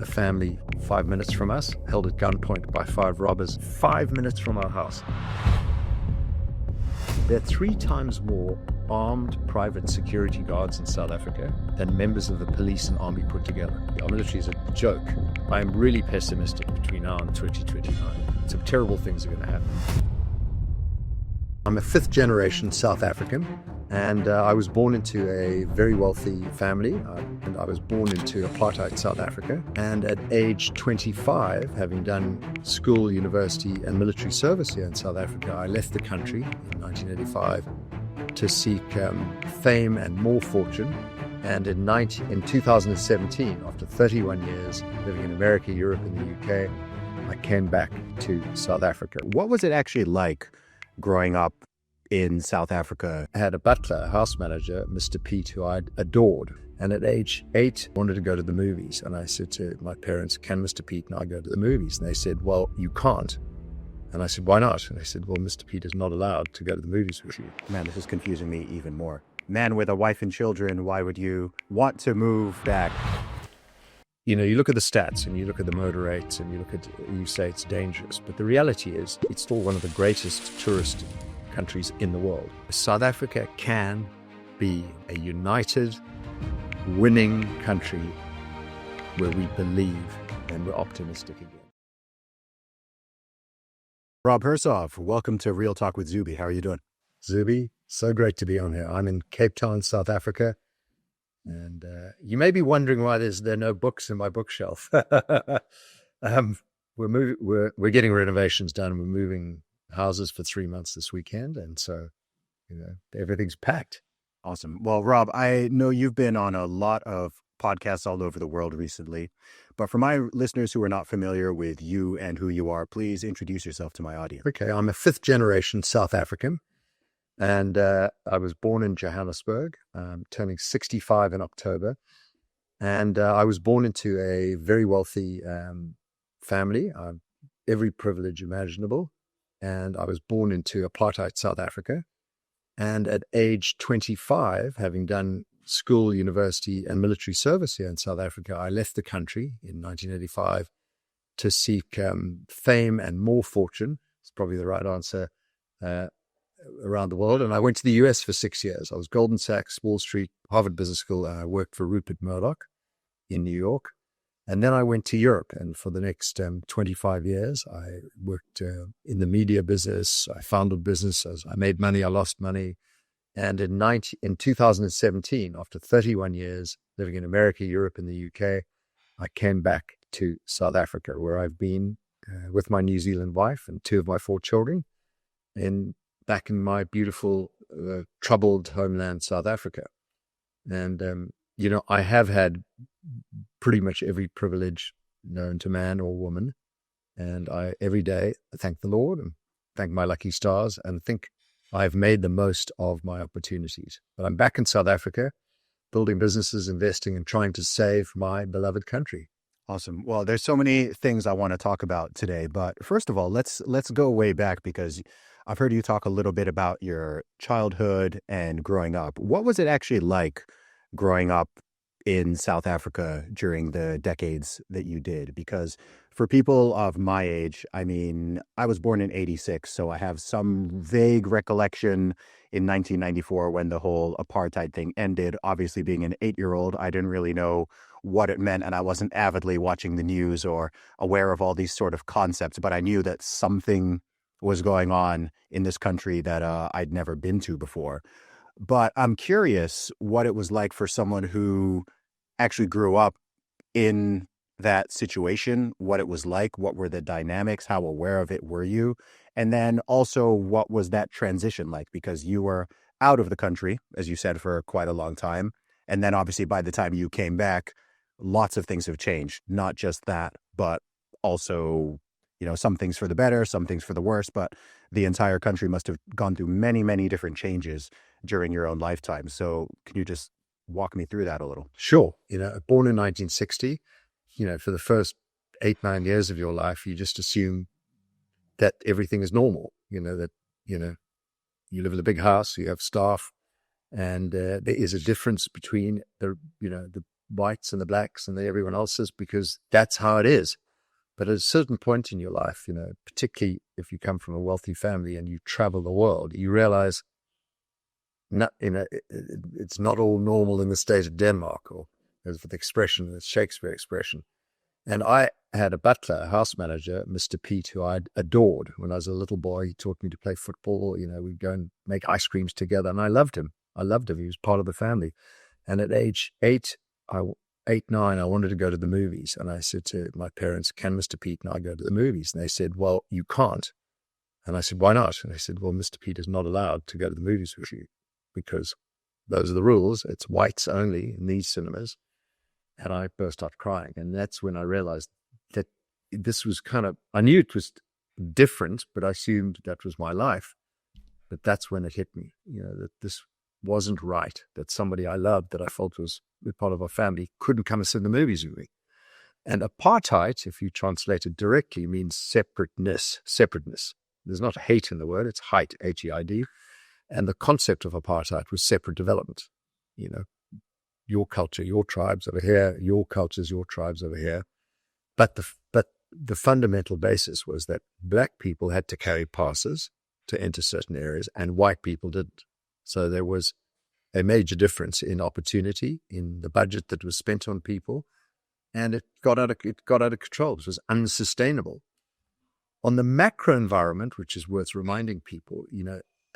a family 5 minutes from us, held at gunpoint by 5 robbers 5 minutes from our house. There are 3 times more armed private security guards in South Africa than members of the police and army put together. Our military is a joke. I am really pessimistic between now and 2029. Some terrible things are going to happen. I'm a 5th generation South African, and I was born into a very wealthy family, and I was born into apartheid South Africa. And at age 25, having done school, university, and military service here in South Africa, I left the country in 1985 to seek fame and more fortune. And in 2017, after 31 years living in America, Europe, and the UK, I came back to South Africa. What was it actually like growing up in South Africa? I had a butler, a house manager, Mr. Pete, who I adored. And at age 8, I wanted to go to the movies. And I said to my parents, can Mr. Pete and I go to the movies? And they said, well, you can't. And I said, why not? And they said, well, Mr. Pete is not allowed to go to the movies with you. Man, this is confusing me even more. Man with a wife and children, why would you want to move back? You know, you look at the stats and you look at the motor rates and you say it's dangerous. But the reality is it's still one of the greatest tourist countries in the world. South Africa can be a united, winning country where we believe and we're optimistic again. Rob Hersov, welcome to Real Talk with Zuby. How are you doing? Zuby, so great to be on here. I'm in Cape Town, South Africa. And you may be wondering why there are no books in my bookshelf. We're getting renovations done. We're moving houses for 3 months this weekend, and so everything's packed. Awesome. Well, Rob, I know you've been on a lot of podcasts all over the world recently, but for my listeners who are not familiar with you and who you are, please introduce yourself to my audience. Okay, I'm a 5th generation South African. And I was born in Johannesburg, turning 65 in October. And I was born into a very wealthy family, every privilege imaginable. And I was born into apartheid South Africa. And at age 25, having done school, university, and military service here in South Africa, I left the country in 1985 to seek fame and more fortune. It's probably the right answer. Around the world. And I went to the US for 6 years. I was Goldman Sachs, Wall Street, Harvard Business School, and I worked for Rupert Murdoch in New York. And then I went to Europe. And for the next 25 years, I worked in the media business. I founded businesses. I made money. I lost money. And in 2017, after 31 years living in America, Europe, and the UK, I came back to South Africa, where I've been with my New Zealand wife and 2 of my 4 children back in my beautiful, troubled homeland, South Africa. And, I have had pretty much every privilege known to man or woman. And every day, I thank the Lord and thank my lucky stars and think I've made the most of my opportunities. But I'm back in South Africa, building businesses, investing, and trying to save my beloved country. Awesome. Well, there's so many things I want to talk about today. But first of all, let's go way back, because I've heard you talk a little bit about your childhood and growing up. What was it actually like growing up in South Africa during the decades that you did? Because for people of my age, I mean, I was born in 86, so I have some vague recollection in 1994 when the whole apartheid thing ended. Obviously, being an 8-year-old, I didn't really know what it meant, and I wasn't avidly watching the news or aware of all these sort of concepts, but I knew that something was going on in this country that I'd never been to before. But I'm curious what it was like for someone who actually grew up in that situation, what it was like, what were the dynamics, how aware of it were you? And then also, what was that transition like? Because you were out of the country, as you said, for quite a long time. And then obviously by the time you came back, lots of things have changed, not just that, but also some things for the better, some things for the worse, but the entire country must have gone through many, many different changes during your own lifetime. So can you just walk me through that a little? Sure. Born in 1960, for the first 8-9 years of your life, you just assume that everything is normal, that you live in a big house, you have staff, and there is a difference between the whites and the blacks and the everyone else's, because that's how it is. But at a certain point in your life, particularly if you come from a wealthy family and you travel the world, you realize it's not all normal in the state of Denmark, or as the expression, the Shakespeare expression. And I had a butler, a house manager, Mr. Pete, who I adored when I was a little boy. He taught me to play football. We'd go and make ice creams together, and I loved him. He was part of the family. And at age 9, I wanted to go to the movies. And I said to my parents, can Mr. Pete and I go to the movies? And they said, well, you can't. And I said, why not? And they said, well, Mr. Pete is not allowed to go to the movies with you because those are the rules. It's whites only in these cinemas. And I burst out crying. And that's when I realized that this was I knew it was different, but I assumed that was my life. But that's when it hit me, that this wasn't right, that somebody I loved, that I felt was part of our family, couldn't come and see the movies with me. And apartheid, if you translate it directly, means separateness. There's not hate in the word, it's height, H-E-I-D. And the concept of apartheid was separate development. Your culture, your tribes over here, your cultures, your tribes over here. But the fundamental basis was that black people had to carry passes to enter certain areas and white people didn't. So there was a major difference in opportunity, in the budget that was spent on people, and it got out of control. It was unsustainable. On the macro environment, which is worth reminding people,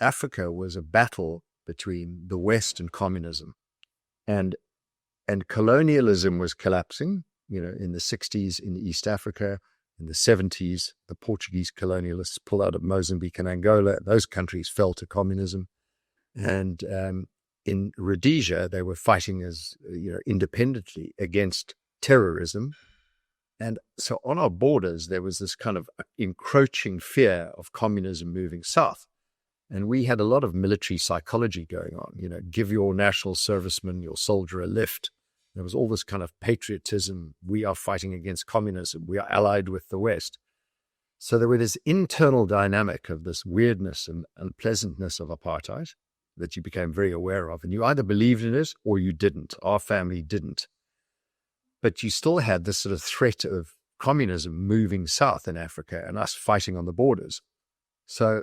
Africa was a battle between the West and communism. And colonialism was collapsing, in the 60s in East Africa. In the 70s, the Portuguese colonialists pulled out of Mozambique and Angola. Those countries fell to communism. And in Rhodesia, they were fighting as independently against terrorism. And so on our borders, there was this kind of encroaching fear of communism moving south. And we had a lot of military psychology going on, give your national serviceman, your soldier a lift. There was all this kind of patriotism. We are fighting against communism. We are allied with the West. So there was this internal dynamic of this weirdness and unpleasantness of apartheid that you became very aware of. And you either believed in it or you didn't. Our family didn't. But you still had this sort of threat of communism moving south in Africa and us fighting on the borders. So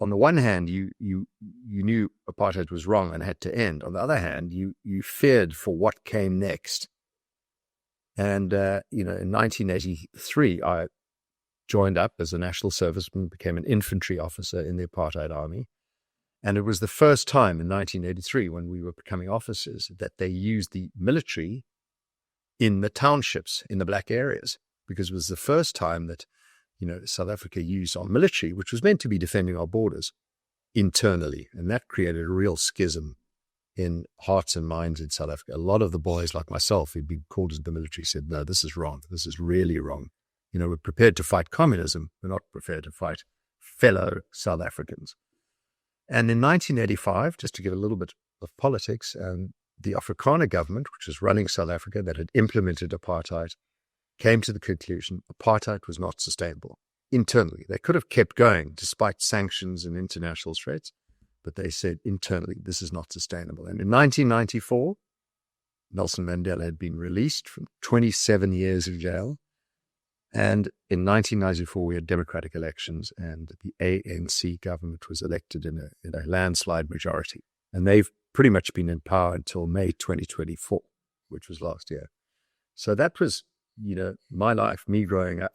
on the one hand, you knew apartheid was wrong and had to end. On the other hand, you feared for what came next. And, in 1983, I joined up as a national serviceman, became an infantry officer in the apartheid army. And it was the first time in 1983, when we were becoming officers, that they used the military in the townships, in the black areas, because it was the first time that South Africa used our military, which was meant to be defending our borders, internally. And that created a real schism in hearts and minds in South Africa. A lot of the boys like myself who'd been called into the military said, no, this is wrong. This is really wrong. We're prepared to fight communism. We're not prepared to fight fellow South Africans. And in 1985, just to give a little bit of politics, the Afrikaner government, which was running South Africa, that had implemented apartheid, came to the conclusion apartheid was not sustainable internally. They could have kept going despite sanctions and international threats, but they said internally, this is not sustainable. And in 1994, Nelson Mandela had been released from 27 years in jail. And in 1994, we had democratic elections and the ANC government was elected in a landslide majority. And they've pretty much been in power until May 2024, which was last year. So that was my life, me growing up.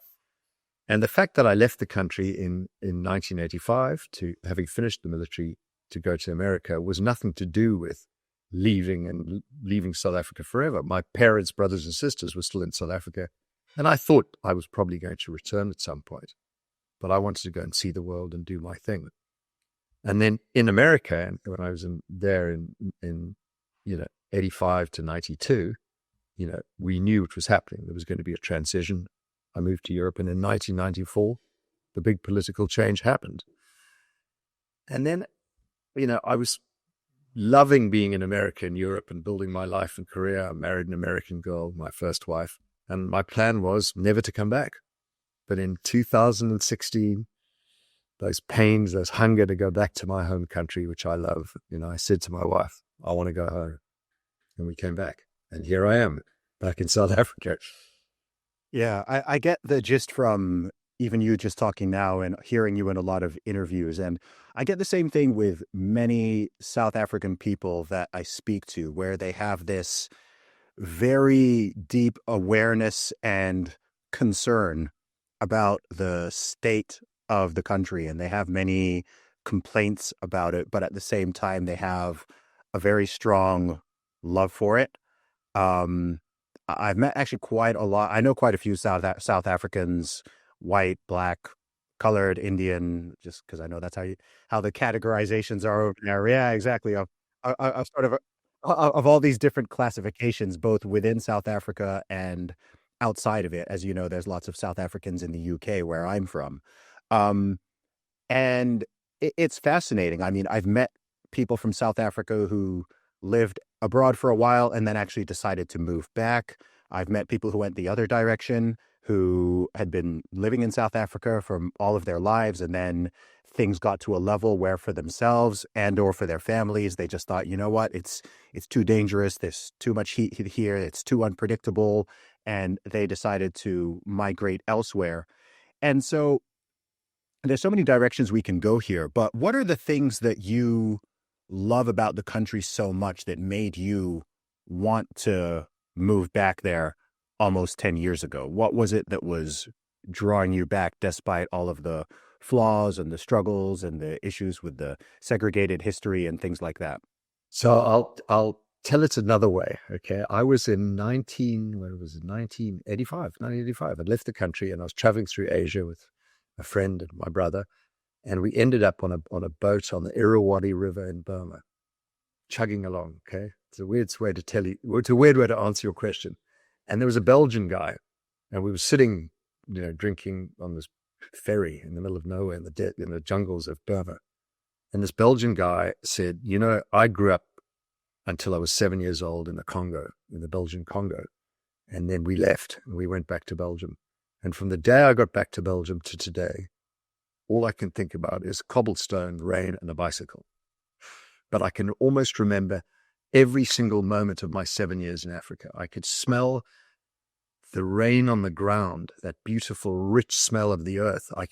And the fact that I left the country in 1985 to having finished the military to go to America was nothing to do with leaving South Africa forever. My parents, brothers and sisters were still in South Africa. And I thought I was probably going to return at some point, but I wanted to go and see the world and do my thing. And then in America, when I was there in 85 to 92, we knew it was happening. There was going to be a transition. I moved to Europe, and in 1994, the big political change happened. And then, I was loving being in America and Europe and building my life and career. I married an American girl, my first wife, and my plan was never to come back. But in 2016, those pains, those hunger to go back to my home country, which I love, I said to my wife, I want to go home. And we came back. And here I am. back in South Africa. Yeah, I get the gist from even you just talking now and hearing you in a lot of interviews. And I get the same thing with many South African people that I speak to, where they have this very deep awareness and concern about the state of the country. And they have many complaints about it, but at the same time, they have a very strong love for it. Um, I've met actually quite a lot. I know quite a few South Africans, white, black, colored, Indian, just because I know that's how the categorizations are over there. Yeah, exactly. Of sort of all these different classifications, both within South Africa and outside of it. As you know, there's lots of South Africans in the UK where I'm from. Um, and it's fascinating. I mean, I've met people from South Africa who lived abroad for a while and then actually decided to move back. I've met people who went the other direction, who had been living in South Africa for all of their lives, and then things got to a level where for themselves and or for their families, they just thought, you know what, it's too dangerous. There's too much heat here. It's too unpredictable. And they decided to migrate elsewhere. And so there's so many directions we can go here, but what are the things that you love about the country so much that made you want to move back there almost 10 years ago? What was it that was drawing you back despite all of the flaws and the struggles and the issues with the segregated history and things like that? So I'll tell it another way. Okay. I was in 1985. I'd left the country and I was traveling through Asia with a friend and my brother. And we ended up on a boat on the Irrawaddy River in Burma, chugging along. Okay. It's a weird way to tell you, it's a weird way to answer your question. And there was a Belgian guy and we were sitting, drinking on this ferry in the middle of nowhere in the jungles of Burma. And this Belgian guy said, I grew up until I was 7 years old in the Congo, in the Belgian Congo. And then we left and we went back to Belgium. And from the day I got back to Belgium to today, all I can think about is cobblestone, rain, and a bicycle. But I can almost remember every single moment of my 7 years in Africa. I could smell the rain on the ground, that beautiful, rich smell of the earth. I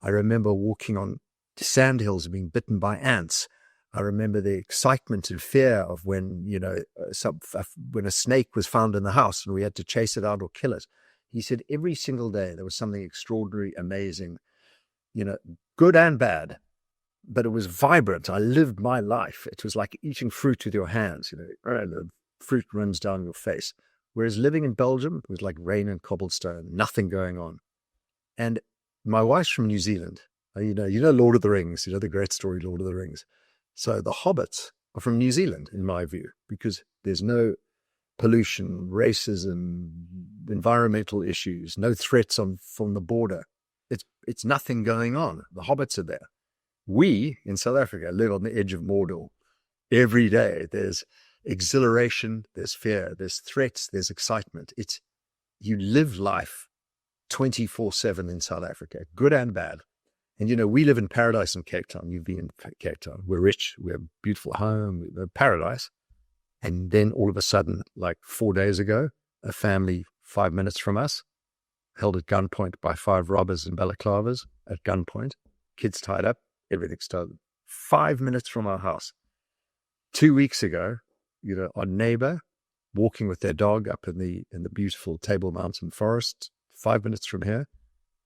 remember walking on sandhills and being bitten by ants. I remember the excitement and fear of when, when a snake was found in the house and we had to chase it out or kill it. He said every single day there was something extraordinary, amazing, good and bad, but it was vibrant. I lived my life. It was like eating fruit with your hands, and the fruit runs down your face. Whereas living in Belgium, it was like rain and cobblestone, nothing going on. And my wife's from New Zealand. You know Lord of the Rings, the great story Lord of the Rings. So the hobbits are from New Zealand, in my view, because there's no pollution, racism, environmental issues, no threats from the border. It's nothing going on. The hobbits are there. We in South Africa live on the edge of Mordor. Every day there's exhilaration, there's fear, there's threats, there's excitement. You live life 24/7 in South Africa, good and bad. And we live in paradise in Cape Town. You've been in Cape Town. We're rich. We have a beautiful home. We're paradise. And then all of a sudden, like 4 days ago, a family 5 minutes from us, held at gunpoint by 5 robbers in balaclavas at gunpoint, kids tied up, everything stolen. 5 minutes from our house. 2 weeks ago, our neighbor walking with their dog up in the beautiful Table Mountain forest, 5 minutes from here,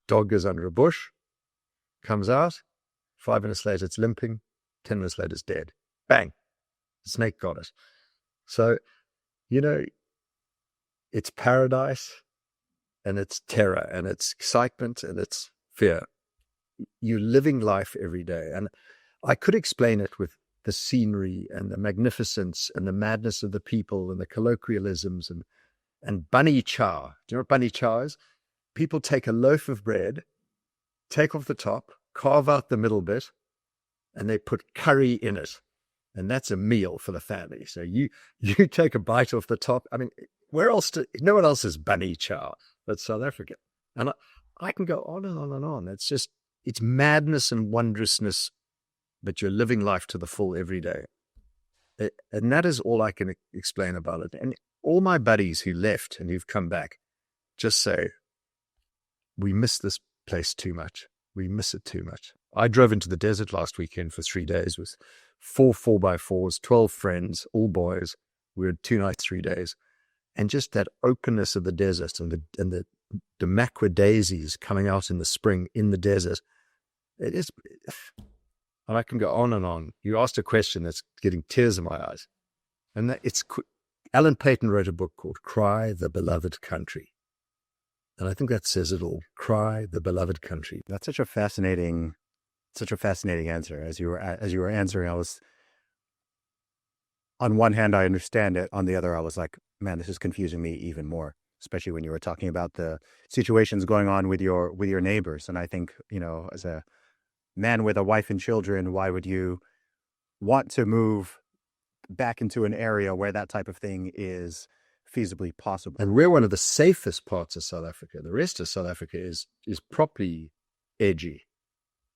dog goes under a bush, comes out, 5 minutes later it's limping, 10 minutes later it's dead. Bang, the snake got it. So, it's paradise and it's terror and it's excitement and it's fear. You're living life every day. And I could explain it with the scenery and the magnificence and the madness of the people and the colloquialisms and bunny chow. Do you know what bunny chow is? People take a loaf of bread, take off the top, carve out the middle bit, and they put curry in it. And that's a meal for the family. So you take a bite off the top. I mean, no one else is bunny chow but South Africa. And I can go on and on and on. It's madness and wondrousness, but you're living life to the full every day. And that is all I can explain about it. And all my buddies who left and who've come back just say, we miss this place too much. We miss it too much. I drove into the desert last weekend for 3 days with 4x4s, 12 friends, all boys. We had 2 nights, 3 days. And just that openness of the desert and the macra daisies coming out in the spring in the desert. It is, and I can go on and on. You asked a question that's getting tears in my eyes. And Alan Paton wrote a book called Cry the Beloved Country. And I think that says it all. Cry the beloved country. That's such a fascinating answer. As you were answering, I was, on one hand, I understand it. On the other, I was like, man, this is confusing me even more, especially when you were talking about the situations going on with your neighbors. And I think, as a man with a wife and children, why would you want to move back into an area where that type of thing is feasibly possible? And we're one of the safest parts of South Africa. The rest of South Africa is properly edgy.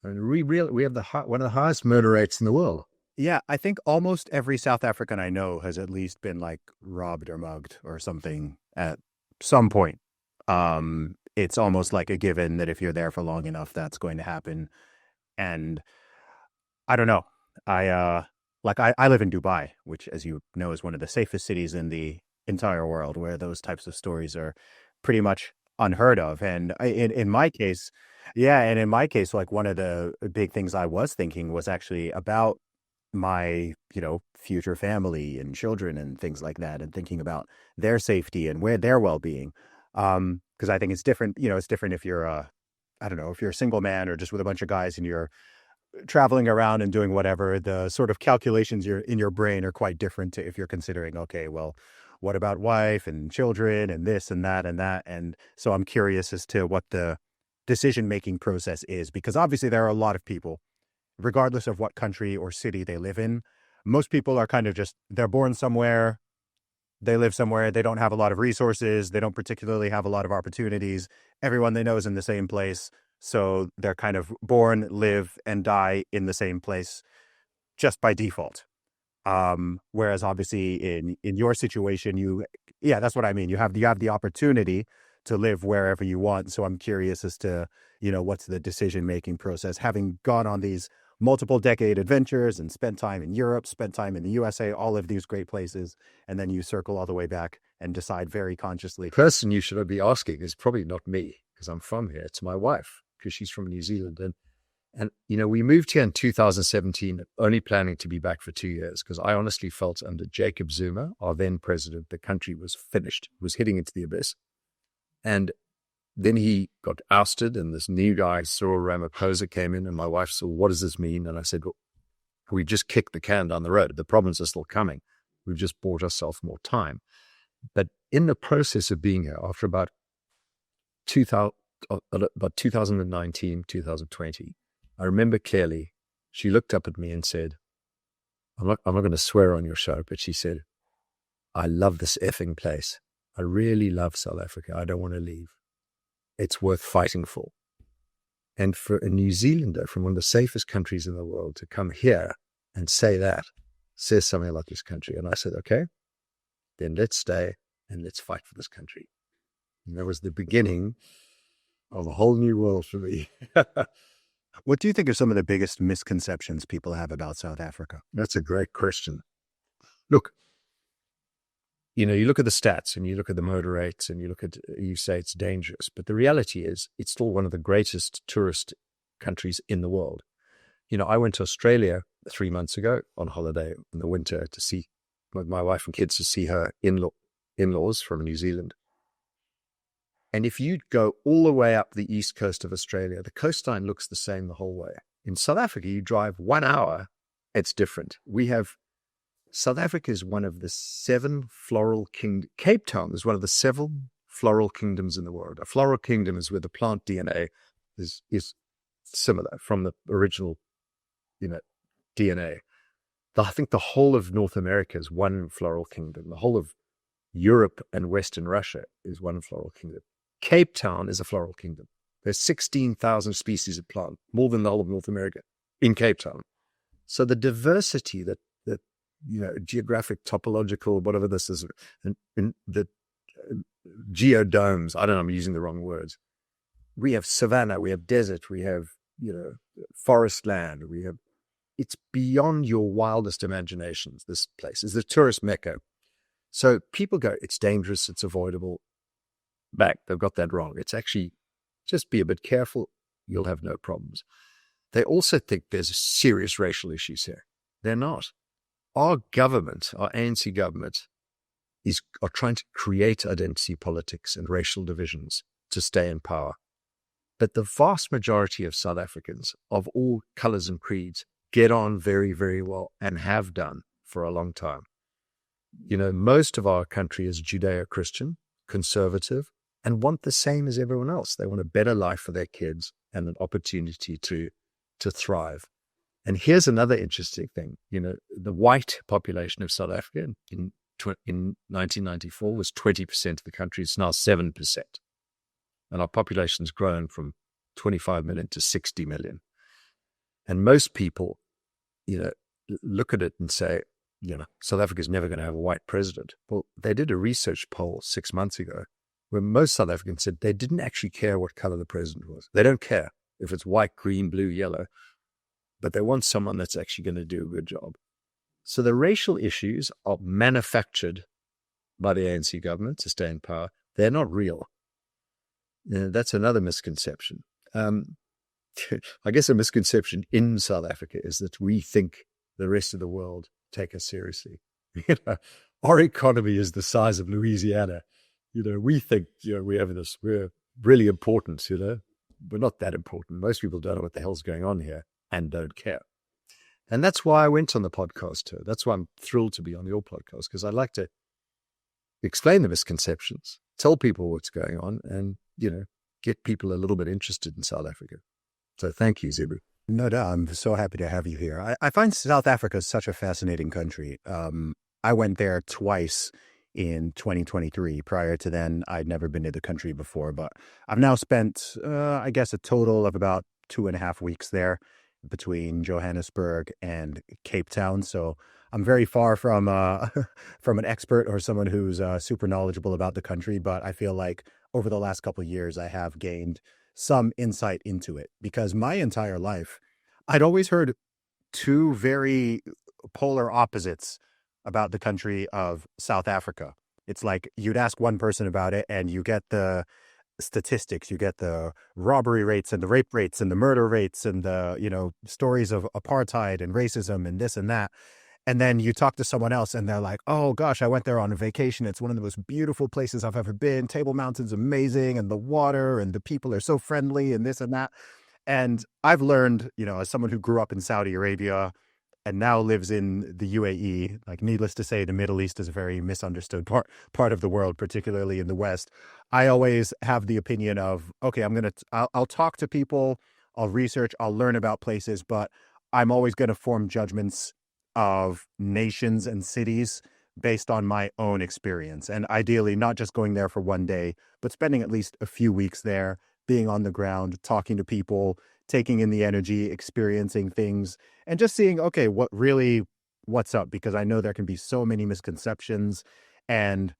I mean, we have one of the highest murder rates in the world. Yeah, I think almost every South African I know has at least been like robbed or mugged or something at some point. It's almost like a given that if you're there for long enough, that's going to happen. And I don't know. I live in Dubai, which, as you know, is one of the safest cities in the entire world, where those types of stories are pretty much unheard of. And in my case, like, one of the big things I was thinking was actually about my, future family and children and things like that, and thinking about their safety and their well-being. Because I think it's different, it's different if you're if you're a single man or just with a bunch of guys and you're traveling around and doing whatever. The sort of calculations in your brain are quite different to if you're considering, okay, well, what about wife and children and this and that and that? And so I'm curious as to what the decision-making process is, because obviously there are a lot of people, regardless of what country or city they live in. Most people are kind of just, they're born somewhere, they live somewhere, they don't have a lot of resources, they don't particularly have a lot of opportunities. Everyone they know is in the same place. So they're kind of born, live, and die in the same place just by default. Whereas obviously in your situation, that's what I mean. You have the opportunity to live wherever you want. So I'm curious as to, what's the decision-making process, having gone on these multiple decade adventures and spent time in Europe, spent time in the USA, all of these great places. And then you circle all the way back and decide very consciously. The person you should be asking is probably not me, because I'm from here. It's my wife, because she's from New Zealand. And we moved here in 2017, only planning to be back for 2 years, because I honestly felt under Jacob Zuma, our then president, the country was finished, was heading into the abyss. And then he got ousted, and this new guy, Cyril Ramaphosa, came in, and my wife said, what does this mean? And I said, well, we just kicked the can down the road. The problems are still coming. We've just bought ourselves more time. But in the process of being here, after about 2019, 2020, I remember clearly, she looked up at me and said, I'm not going to swear on your show, but she said, I love this effing place. I really love South Africa. I don't want to leave. It's worth fighting for. And for a New Zealander from one of the safest countries in the world to come here and say that, says something about this country. And I said, okay, then let's stay and let's fight for this country. And that was the beginning of a whole new world for me. What do you think are some of the biggest misconceptions people have about South Africa? That's a great question. Look, you look at the stats and you look at the murder rates and you say it's dangerous, but the reality is it's still one of the greatest tourist countries in the world. I went to Australia 3 months ago on holiday in the winter to see, with my wife and kids, to see her in-laws from New Zealand. And if you go all the way up the east coast of Australia, the coastline looks the same the whole way. In South Africa, you drive 1 hour, it's different. South Africa is one of the 7 floral kingdoms. Cape Town is one of the 7 floral kingdoms in the world. A floral kingdom is where the plant DNA is similar from the original, DNA. I think the whole of North America is one floral kingdom. The whole of Europe and Western Russia is one floral kingdom. Cape Town is a floral kingdom. There's 16,000 species of plant, more than the whole of North America, in Cape Town. So the diversity that geographic, topological, whatever this is, in the geodomes. I don't know, I'm using the wrong words. We have savanna, we have desert, we have, forest land, it's beyond your wildest imaginations. This place is the tourist mecca. So people go, it's dangerous, it's avoidable. They've got that wrong. It's actually, just be a bit careful, you'll have no problems. They also think there's serious racial issues here. They're not. Our government, our ANC government, are trying to create identity politics and racial divisions to stay in power. But the vast majority of South Africans of all colors and creeds get on very, very well and have done for a long time. Most of our country is Judeo-Christian, conservative, and want the same as everyone else. They want a better life for their kids and an opportunity to thrive. And here's another interesting thing. The white population of South Africa in 1994 was 20% of the country. It's now 7%. And our population's grown from 25 million to 60 million. And most people, look at it and say, South Africa's never going to have a white president. Well, they did a research poll 6 months ago where most South Africans said they didn't actually care what color the president was. They don't care if it's white, green, blue, yellow, but they want someone that's actually going to do a good job. So the racial issues are manufactured by the ANC government to stay in power. They're not real. That's another misconception. I guess a misconception in South Africa is that we think the rest of the world take us seriously. Our economy is the size of Louisiana. We think, we're really important, We're not that important. Most people don't know what the hell's going on here and don't care. And that's why I went on the podcast too. That's why I'm thrilled to be on your podcast, because I like to explain the misconceptions, tell people what's going on, and, get people a little bit interested in South Africa. So thank you, Zuby. No, I'm so happy to have you here. I find South Africa such a fascinating country. I went there twice in 2023. Prior to then, I'd never been to the country before, but I've now spent, I guess, a total of about 2.5 weeks there between Johannesburg and Cape Town. So I'm very far from from an expert or someone who's super knowledgeable about the country, but I feel like over the last couple of years, I have gained some insight into it, because my entire life, I'd always heard two very polar opposites about the country of South Africa. It's like you'd ask one person about it and you get the statistics, you get the robbery rates and the rape rates and the murder rates and the, stories of apartheid and racism and this and that. And then you talk to someone else and they're like, oh gosh, I went there on a vacation. It's one of the most beautiful places I've ever been. Table Mountain's amazing, and the water and the people are so friendly and this and that. And I've learned, as someone who grew up in Saudi Arabia and now lives in the UAE, like needless to say, the Middle East is a very misunderstood part of the world, particularly in the West. I always have the opinion of, okay, I'll talk to people, I'll research, I'll learn about places, but I'm always going to form judgments of nations and cities based on my own experience. And ideally, not just going there for one day, but spending at least a few weeks there, being on the ground, talking to people, taking in the energy, experiencing things, and just seeing, okay, what's up? Because I know there can be so many misconceptions. And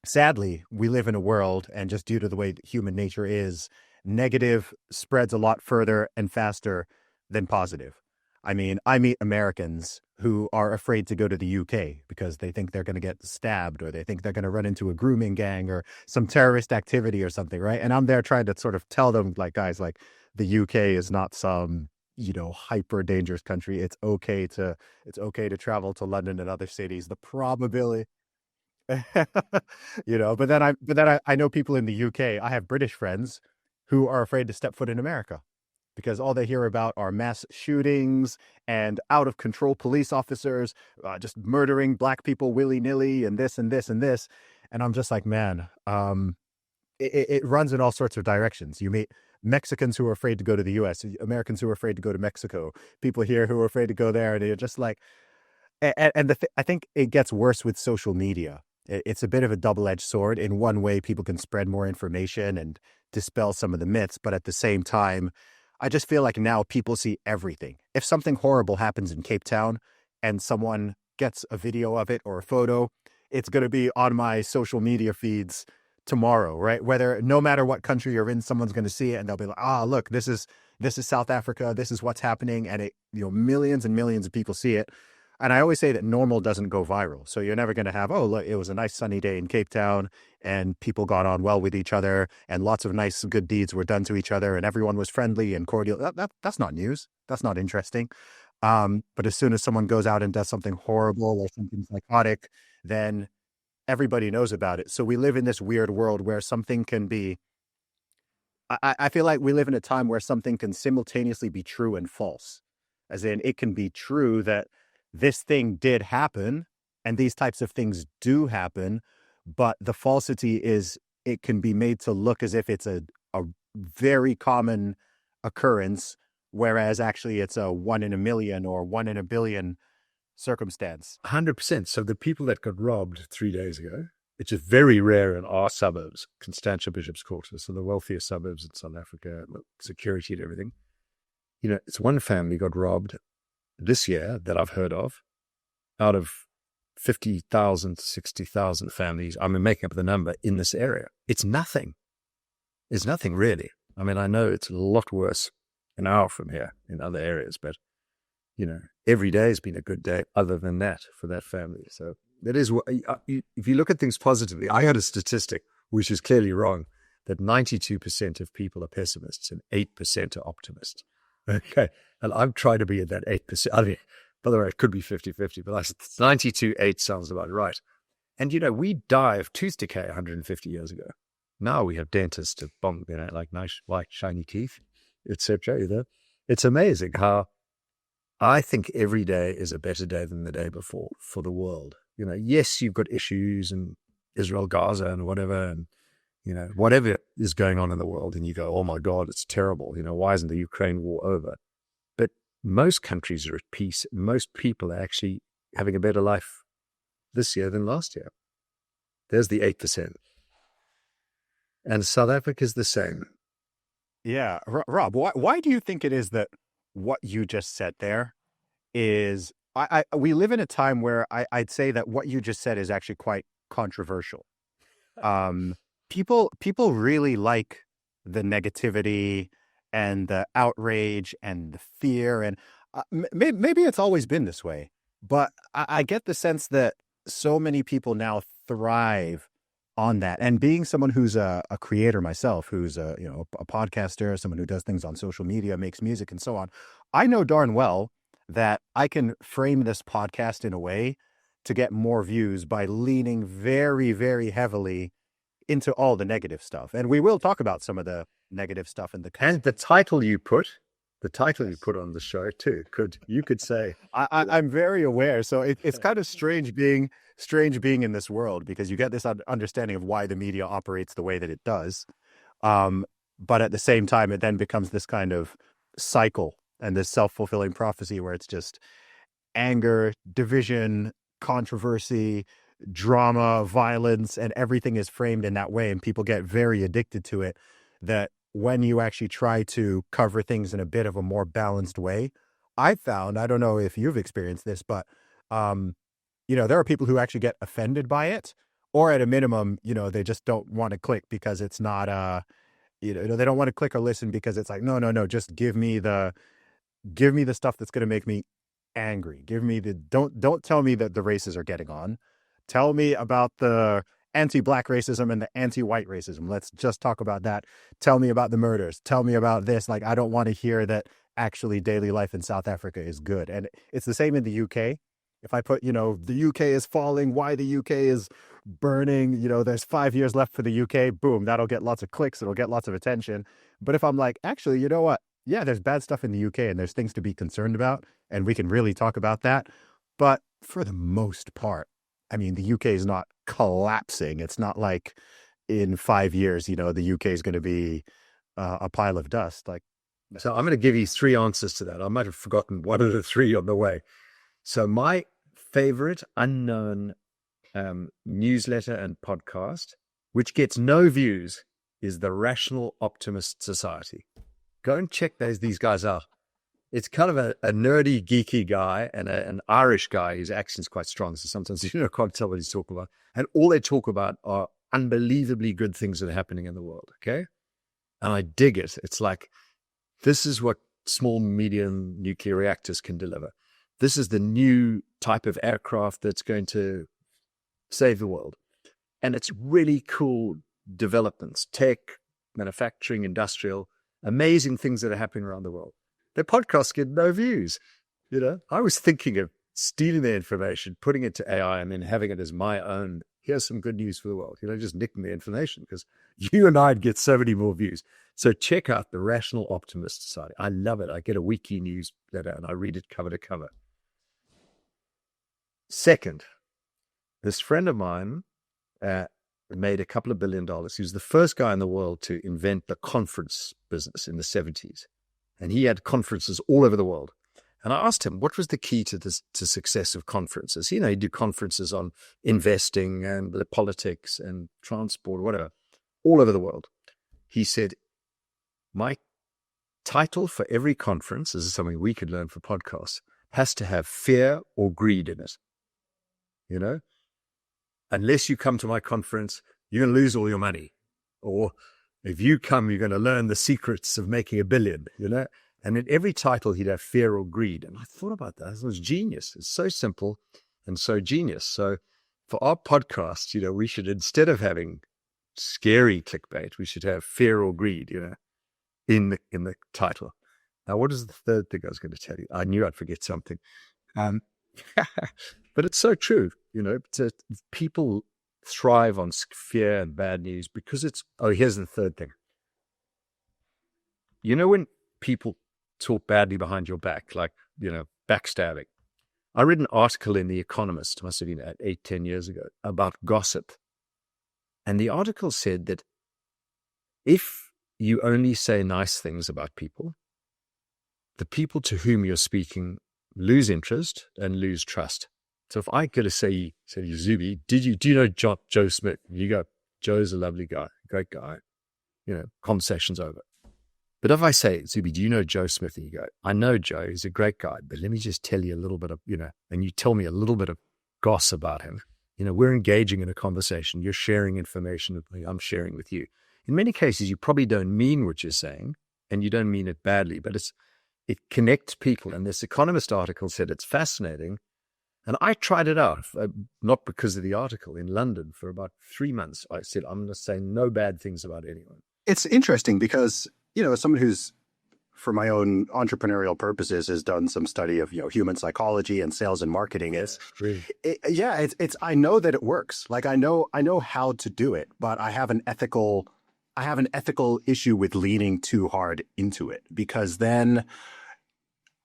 sadly, we live in a world, and just due to the way human nature is, negative spreads a lot further and faster than positive. I mean, I meet Americans who are afraid to go to the UK because they think they're going to get stabbed, or they think they're going to run into a grooming gang or some terrorist activity or something, right? And I'm there trying to sort of tell them, like, guys, like, the UK is not some, hyper dangerous country. It's okay to travel to London and other cities. The probability, but then I know people in the UK. I have British friends who are afraid to step foot in America, because all they hear about are mass shootings and out of control police officers just murdering black people willy-nilly and this and this and this. And I'm just like, man, it runs in all sorts of directions. You meet Mexicans who are afraid to go to the US, Americans who are afraid to go to Mexico, people here who are afraid to go there. And you're just like, I think it gets worse with social media. It's a bit of a double-edged sword. In one way, people can spread more information and dispel some of the myths. But at the same time, I just feel like now people see everything. If something horrible happens in Cape Town and someone gets a video of it or a photo, it's going to be on my social media feeds tomorrow, right? Whether no matter what country you're in, someone's going to see it and they'll be like, "Ah, look, this is South Africa. This is what's happening," and it, millions and millions of people see it. And I always say that normal doesn't go viral. So you're never going to have, "Oh, look, it was a nice sunny day in Cape Town and people got on well with each other and lots of nice good deeds were done to each other and everyone was friendly and cordial." That's not news. That's not interesting. But as soon as someone goes out and does something horrible or something psychotic, then everybody knows about it. So we live in this weird world where something can be, I feel like we live in a time where something can simultaneously be true and false. As in, it can be true that this thing did happen and these types of things do happen, but the falsity is it can be made to look as if it's a very common occurrence, whereas actually it's a 1 in a million or 1 in a billion circumstance. 100%. So the people that got robbed 3 days ago, which is very rare in our suburbs, Constantia Bishop's Quarter, so the wealthiest suburbs in South Africa, security and everything. It's one family got robbed this year that I've heard of out of 50,000, 60,000 families. I'm making up the number in this area. It's nothing. It's nothing really. I mean, I know it's a lot worse an hour from here in other areas, but every day has been a good day other than that for that family. So that is what, if you look at things positively, I had a statistic, which is clearly wrong, that 92% of people are pessimists and 8% are optimists. Okay. And I'm trying to be at that 8%. I mean, by the way, it could be 50-50, but 92-8 sounds about right. And, we died of tooth decay 150 years ago. Now we have dentists to bomb, like nice, white, shiny teeth, etc. It's amazing how I think every day is a better day than the day before for the world. Yes, you've got issues in Israel, Gaza, and whatever, and whatever is going on in the world, and you go, "Oh my God, it's terrible. Why isn't the Ukraine war over?" But most countries are at peace. Most people are actually having a better life this year than last year. There's the 8%. And South Africa is the same. Yeah. Rob, why do you think it is that what you just said there is, we live in a time where I'd say that what you just said is actually quite controversial. People really like the negativity and the outrage and the fear, and maybe it's always been this way, but I get the sense that so many people now thrive on that. And being someone who's a creator myself, who's a podcaster, someone who does things on social media, makes music and so on, I know darn well that I can frame this podcast in a way to get more views by leaning very, very heavily into all the negative stuff. And we will talk about some of the negative stuff and the title you put on the show too. You could say I'm very aware. So it's kind of strange being in this world, because you get this understanding of why the media operates the way that it does. But at the same time, it then becomes this kind of cycle and this self-fulfilling prophecy where it's just anger, division, controversy, drama, violence, and everything is framed in that way. And people get very addicted to it, that when you actually try to cover things in a bit of a more balanced way, I found, I don't know if you've experienced this, but, there are people who actually get offended by it, or at a minimum, they just don't want to click because it's not, they don't want to click or listen because it's like, no, just give me the stuff that's going to make me angry. Don't tell me that the races are getting on. Tell me about the anti-black racism and the anti-white racism. Let's just talk about that. Tell me about the murders. Tell me about this. Like, I don't want to hear that actually daily life in South Africa is good. And it's the same in the UK. If I put, the UK is falling, why the UK is burning, there's 5 years left for the UK, boom, that'll get lots of clicks. It'll get lots of attention. But if I'm like, actually, you know what? Yeah, there's bad stuff in the UK and there's things to be concerned about, and we can really talk about that. But for the most part, I mean, the UK is not collapsing. It's not like in 5 years, the UK is going to be a pile of dust. So I'm going to give you 3 answers to that. I might have forgotten one of the 3 on the way. So my favorite unknown newsletter and podcast, which gets no views, is the Rational Optimist Society. Go and check these guys out. it's kind of a nerdy, geeky guy and an Irish guy. His accent's quite strong, so sometimes can't tell what he's talking about. And all they talk about are unbelievably good things that are happening in the world. Okay, and I dig it. It's like, this is what small, medium nuclear reactors can deliver. This is the new type of aircraft that's going to save the world. And it's really cool developments, tech, manufacturing, industrial, amazing things that are happening around the world. Their podcasts get no views. I was thinking of stealing their information, putting it to AI, and then having it as my own. Here's some good news for the world. Just nicking the information, because you and I'd get so many more views. So check out the Rational Optimist Society. I love it. I get a weekly newsletter and I read it cover to cover. Second, this friend of mine made a couple of $1 billion. He was the first guy in the world to invent the conference business in the 70s. And he had conferences all over the world. And I asked him, what was the key to success of conferences? He'd do conferences on investing and the politics and transport, whatever, all over the world. He said, my title for every conference, this is something we could learn for podcasts, has to have fear or greed in it. Unless you come to my conference, you're going to lose all your money. Or if you come, you're going to learn the secrets of making $1 billion, And in every title, he'd have fear or greed. And I thought about that. It was genius. It's so simple and so genius. So for our podcast, we should, instead of having scary clickbait, we should have fear or greed, in the title. Now, what is the third thing I was going to tell you? I knew I'd forget something. But it's so true, people thrive on fear and bad news because here's the third thing. When people talk badly behind your back, like, backstabbing. I read an article in The Economist, must have been 8-10 years ago, about gossip. And the article said that if you only say nice things about people, the people to whom you're speaking lose interest and lose trust. So if I could have say to you, Zuby, do you know Joe Smith? You go, Joe's a lovely guy, great guy. Conversation's over. But if I say, Zuby, do you know Joe Smith? And you go, I know Joe, he's a great guy, but let me just tell you a little bit of, and you tell me a little bit of goss about him. We're engaging in a conversation. You're sharing information with me. I'm sharing with you. In many cases, you probably don't mean what you're saying, and you don't mean it badly, but it connects people. And this Economist article said it's fascinating. And I tried it out, not because of the article, in London for about 3 months. I said, I'm going to say no bad things about anyone. It's interesting because, as someone who's, for my own entrepreneurial purposes, has done some study of, human psychology and sales and marketing. I know that it works. Like, I know how to do it, but I have an ethical issue with leaning too hard into it, because then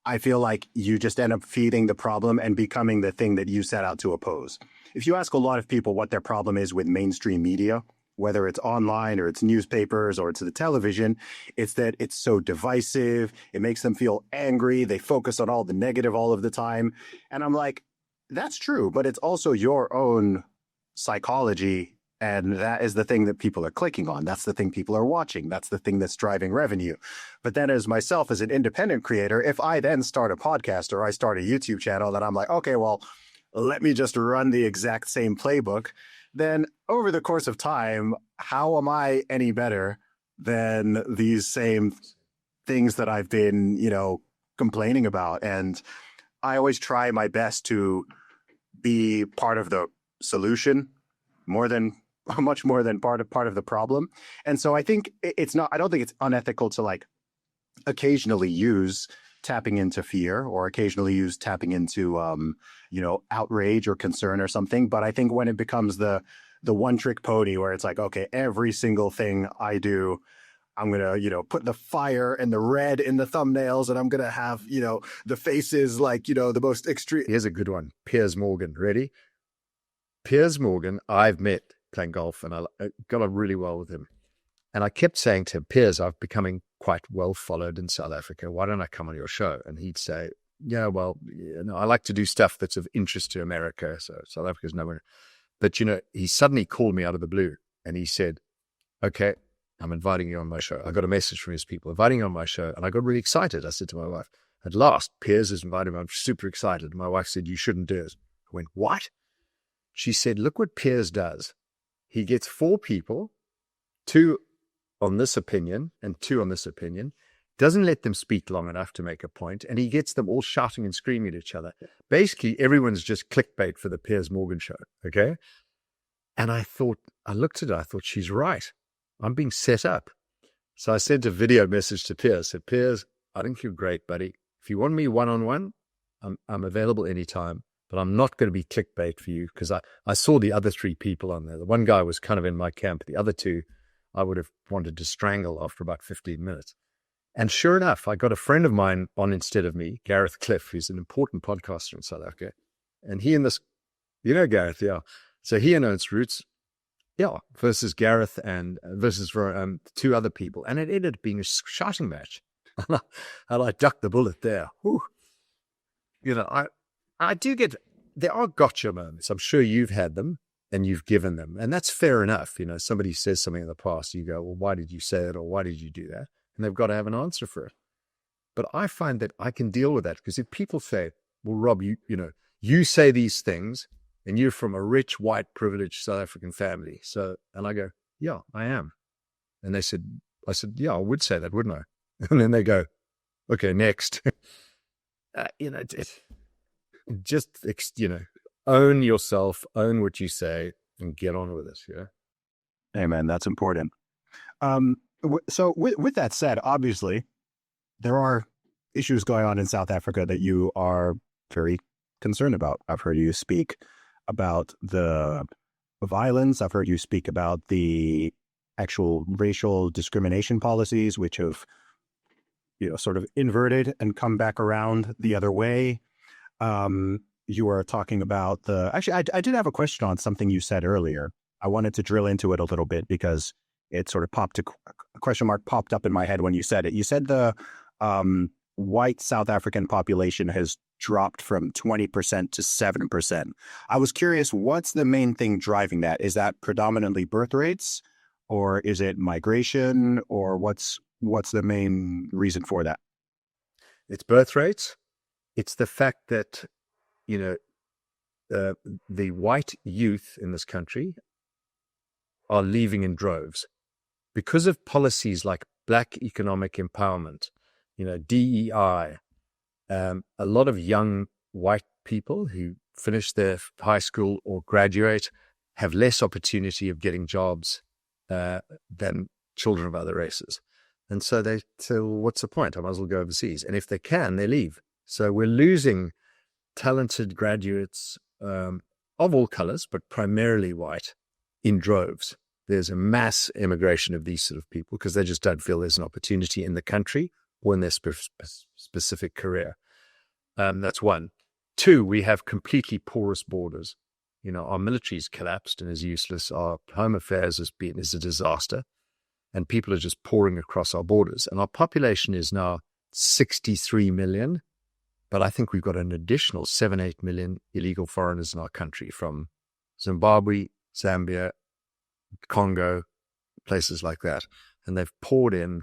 I feel like you just end up feeding the problem and becoming the thing that you set out to oppose. If you ask a lot of people what their problem is with mainstream media, whether it's online or it's newspapers or it's the television, it's that it's so divisive. It makes them feel angry. They focus on all the negative all of the time. And I'm like, that's true, but it's also your own psychology. And that is the thing that people are clicking on. That's the thing people are watching. That's the thing that's driving revenue. But then as myself, as an independent creator, if I then start a podcast or I start a YouTube channel, then I'm like, okay, well, let me just run the exact same playbook. Then over the course of time, how am I any better than these same things that I've been, complaining about? And I always try my best to be part of the solution much more than part of the problem. And so I think I don't think it's unethical to occasionally use tapping into fear or occasionally use tapping into, outrage or concern or something. But I think when it becomes the one trick pony where it's like, okay, every single thing I do, I'm going to, put the fire and the red in the thumbnails, and I'm going to have, the faces the most extreme. Here's a good one. Piers Morgan. Ready? Piers Morgan, I've met playing golf, and I got on really well with him. And I kept saying to him, Piers, I'm becoming quite well followed in South Africa. Why don't I come on your show? And he'd say, I like to do stuff that's of interest to America. So South Africa's nowhere. But, he suddenly called me out of the blue and he said, okay, I'm inviting you on my show. I got a message from his people inviting you on my show. And I got really excited. I said to my wife, at last, Piers has invited me. I'm super excited. My wife said, you shouldn't do it. I went, what? She said, look what Piers does. He gets 4 people, 2 on this opinion and 2 on this opinion, doesn't let them speak long enough to make a point, and he gets them all shouting and screaming at each other. Basically, everyone's just clickbait for the Piers Morgan show, okay? And I looked at her, I thought, she's right. I'm being set up. So I sent a video message to Piers. I said, Piers, I think you're great, buddy. If you want me one-on-one, I'm available anytime, but I'm not going to be clickbait for you, because I saw the other 3 people on there. The one guy was kind of in my camp. The other 2, I would have wanted to strangle after about 15 minutes. And sure enough, I got a friend of mine on instead of me, Gareth Cliff, who's an important podcaster in South Africa. And he and this, you know Gareth, yeah. So he and Ernst Roots, yeah, versus Gareth and versus 2 other people. And it ended up being a shouting match. And I ducked the bullet there. Whew. You know, I do get, there are gotcha moments. I'm sure you've had them and you've given them. And that's fair enough. You know, somebody says something in the past, you go, well, why did you say it? Or why did you do that? And they've got to have an answer for it. But I find that I can deal with that, because if people say, well, Rob, you know, you say these things and you're from a rich, white, privileged South African family. So, and I go, yeah, I am. And I said, yeah, I would say that, wouldn't I? And then they go, okay, next. You know, just, you know, own yourself, own what you say, and get on with it. Yeah. Amen. That's important. So with that said, obviously, there are issues going on in South Africa that you are very concerned about. I've heard you speak about the violence. I've heard you speak about the actual racial discrimination policies, which have, you know, sort of inverted and come back around the other way. You are talking about actually, I did have a question on something you said earlier. I wanted to drill into it a little bit, because it sort of a question mark popped up in my head when you said it. You said the white South African population has dropped from 20% to 7%. I was curious, what's the main thing driving that? Is that predominantly birth rates, or is it migration, or what's the main reason for that? It's birth rates. It's the fact that, you know, the white youth in this country are leaving in droves because of policies like Black economic empowerment, you know, DEI. A lot of young white people who finish their high school or graduate have less opportunity of getting jobs than children of other races. And so they say, well, what's the point? I might as well go overseas. And if they can, they leave. So we're losing talented graduates of all colors, but primarily white, in droves. There's a mass immigration of these sort of people because they just don't feel there's an opportunity in the country or in their specific career. That's one. 2, we have completely porous borders. You know, our military's collapsed and is useless. Our home affairs is a disaster. And people are just pouring across our borders. And our population is now 63 million. But I think we've got an additional 7-8 million illegal foreigners in our country from Zimbabwe, Zambia, Congo, places like that. And they've poured in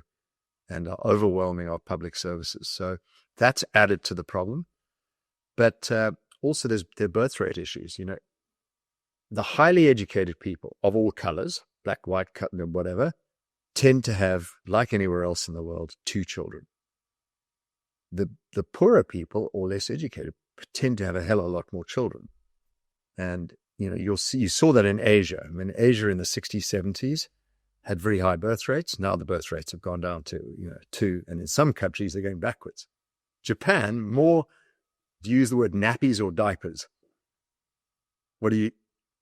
and are overwhelming our public services. So that's added to the problem. But also there are birth rate issues. You know, the highly educated people of all colors, black, white, whatever, tend to have, like anywhere else in the world, 2 children. The poorer people or less educated tend to have a hell of a lot more children. And, you know, you saw that in Asia. I mean, Asia in the 60s, 70s had very high birth rates. Now the birth rates have gone down to, 2. And in some countries, they're going backwards. Japan, more, do you use the word nappies or diapers?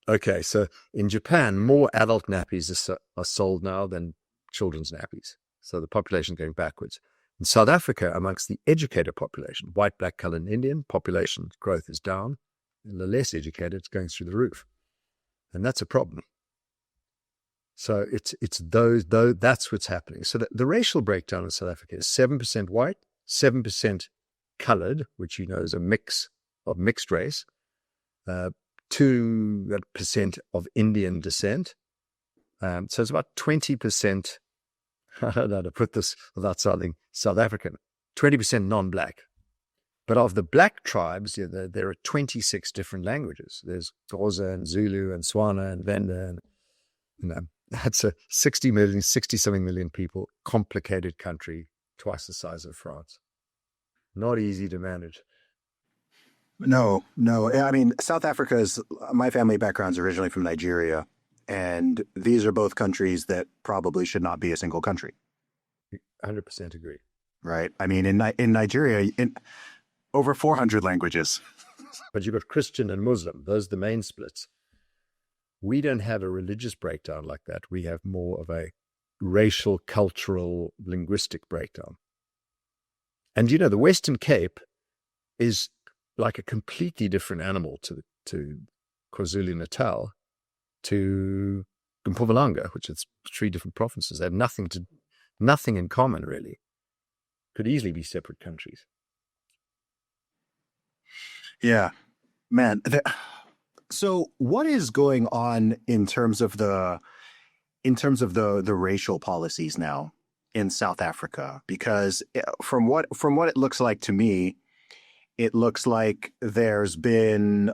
Okay, so in Japan, more adult nappies are sold now than children's nappies. So the population is going backwards. In South Africa, amongst the educated population, white, black, colored, and Indian, population growth is down. And the less educated, it's going through the roof. And that's a problem. So that's what's happening. So the racial breakdown in South Africa is 7% white, 7% colored, which you know is a mix of mixed race, 2% of Indian descent. So it's about 20%, I don't know how to put this without sounding South African, 20% non-black. But of the black tribes, there are 26 different languages. There's Xhosa and Zulu and Swana and Venda. And, that's a 60-something million people, complicated country, twice the size of France. Not easy to manage. No, no. I mean, South Africa is, my family background's originally from Nigeria, and these are both countries that probably should not be a single country. 100% agree. Right. I mean, in Nigeria, over 400 languages. But you've got Christian and Muslim. Those are the main splits. We don't have a religious breakdown like that. We have more of a racial, cultural, linguistic breakdown. And, the Western Cape is like a completely different animal to KwaZulu-Natal, to Mpumalanga, which is 3 different provinces. They have nothing in common, really. Could easily be separate countries. Yeah, man. So what is going on in terms of the racial policies now in South Africa? Because from what it looks like to me, it looks like there's been,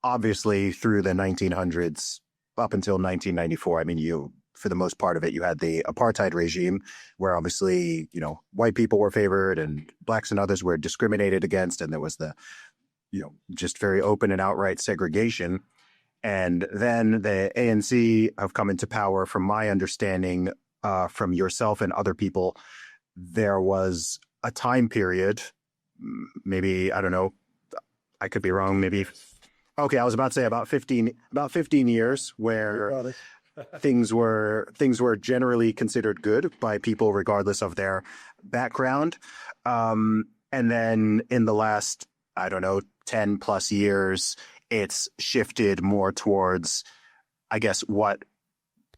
obviously through the 1900s up until 1994. I mean, for the most part of it, you had the apartheid regime where obviously, white people were favored and blacks and others were discriminated against. And there was the, just very open and outright segregation. And then the ANC have come into power. From my understanding, from yourself and other people, there was a time period, maybe, I don't know, I could be wrong, maybe. Okay, I was about to say about 15 years where things were generally considered good by people regardless of their background. And then in the last, I don't know, 10 plus years, it's shifted more towards, I guess, what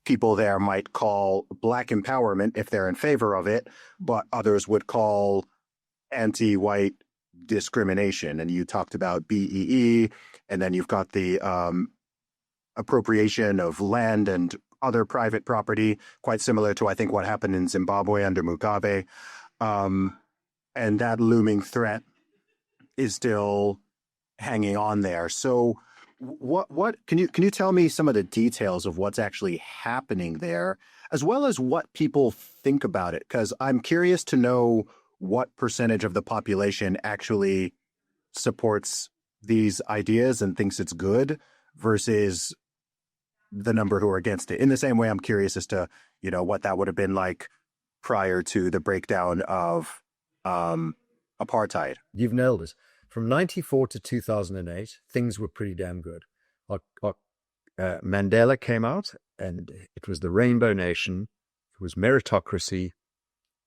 people there might call black empowerment if they're in favor of it, but others would call anti-white discrimination. And you talked about BEE, and then you've got the appropriation of land and other private property, quite similar to, I think, what happened in Zimbabwe under Mugabe. And that looming threat is still hanging on there. So what can you tell me some of the details of what's actually happening there, as well as what people think about it? Because I'm curious to know what percentage of the population actually supports these ideas and thinks it's good versus the number who are against it. In the same way, I'm curious as to, what that would have been like prior to the breakdown of apartheid. You've nailed it. From 94 to 2008, things were pretty damn good. Mandela came out, and it was the Rainbow Nation. It was meritocracy.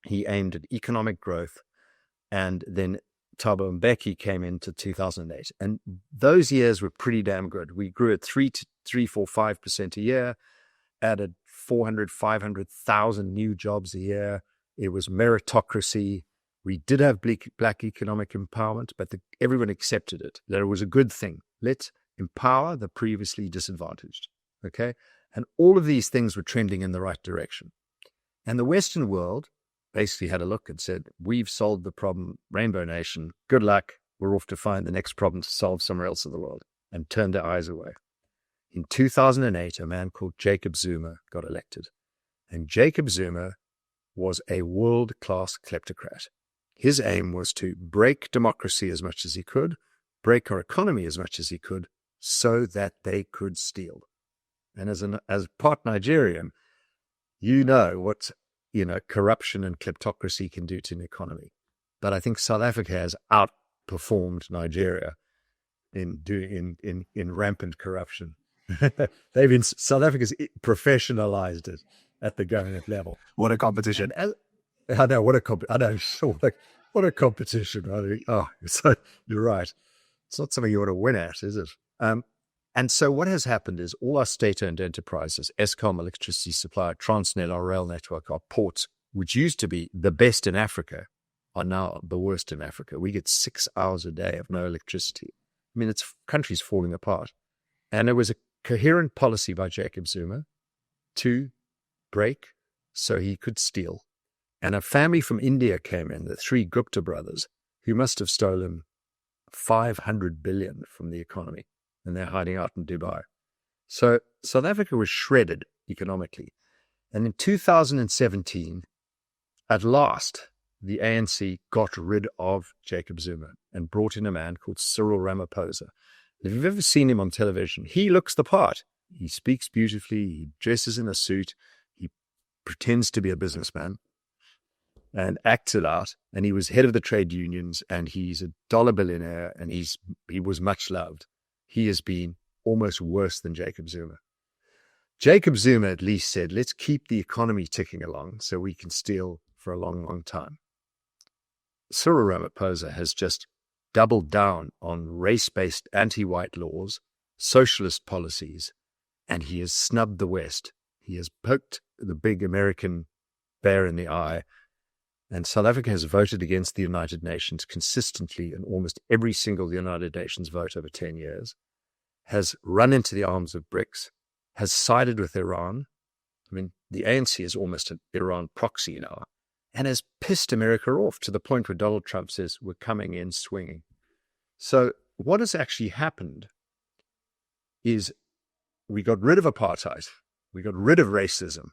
He aimed at economic growth. And then Thabo Mbeki came into 2008. And those years were pretty damn good. We grew at 5% a year, added 500,000 new jobs a year. It was meritocracy. We did have black economic empowerment, but everyone accepted it, that it was a good thing. Let's empower the previously disadvantaged, okay? And all of these things were trending in the right direction. And the Western world basically had a look and said, we've solved the problem, Rainbow Nation, good luck, we're off to find the next problem to solve somewhere else in the world, and turned their eyes away. In 2008, a man called Jacob Zuma got elected. And Jacob Zuma was a world-class kleptocrat. His aim was to break democracy as much as he could, break our economy as much as he could, so that they could steal. And as part Nigerian, what corruption and kleptocracy can do to an economy. But I think South Africa has outperformed Nigeria in rampant corruption. South Africa's professionalized it at the government level. What a competition! I know what a competition. So you're right. It's not something you want to win at, is it? And so what has happened is all our state-owned enterprises, Eskom, electricity supplier, Transnet, our rail network, our ports, which used to be the best in Africa, are now the worst in Africa. We get 6 hours a day of no electricity. I mean, country's falling apart. And it was a coherent policy by Jacob Zuma to break so he could steal. And a family from India came in, the 3 Gupta brothers, who must have stolen 500 billion from the economy, and they're hiding out in Dubai. So South Africa was shredded economically. And in 2017, at last, the ANC got rid of Jacob Zuma and brought in a man called Cyril Ramaphosa. If you've ever seen him on television, he looks the part. He speaks beautifully. He dresses in a suit. He pretends to be a businessman and acts it out. And he was head of the trade unions, and he's a dollar billionaire, and he was much loved. He has been almost worse than Jacob Zuma. Jacob Zuma at least said, let's keep the economy ticking along so we can steal for a long, long time. Cyril Ramaphosa has just doubled down on race-based anti-white laws, socialist policies, and he has snubbed the West. He has poked the big American bear in the eye, and South Africa has voted against the United Nations consistently in almost every single United Nations vote over 10 years, has run into the arms of BRICS, has sided with Iran. I mean, the ANC is almost an Iran proxy now, and has pissed America off to the point where Donald Trump says, we're coming in swinging. So what has actually happened is we got rid of apartheid, we got rid of racism,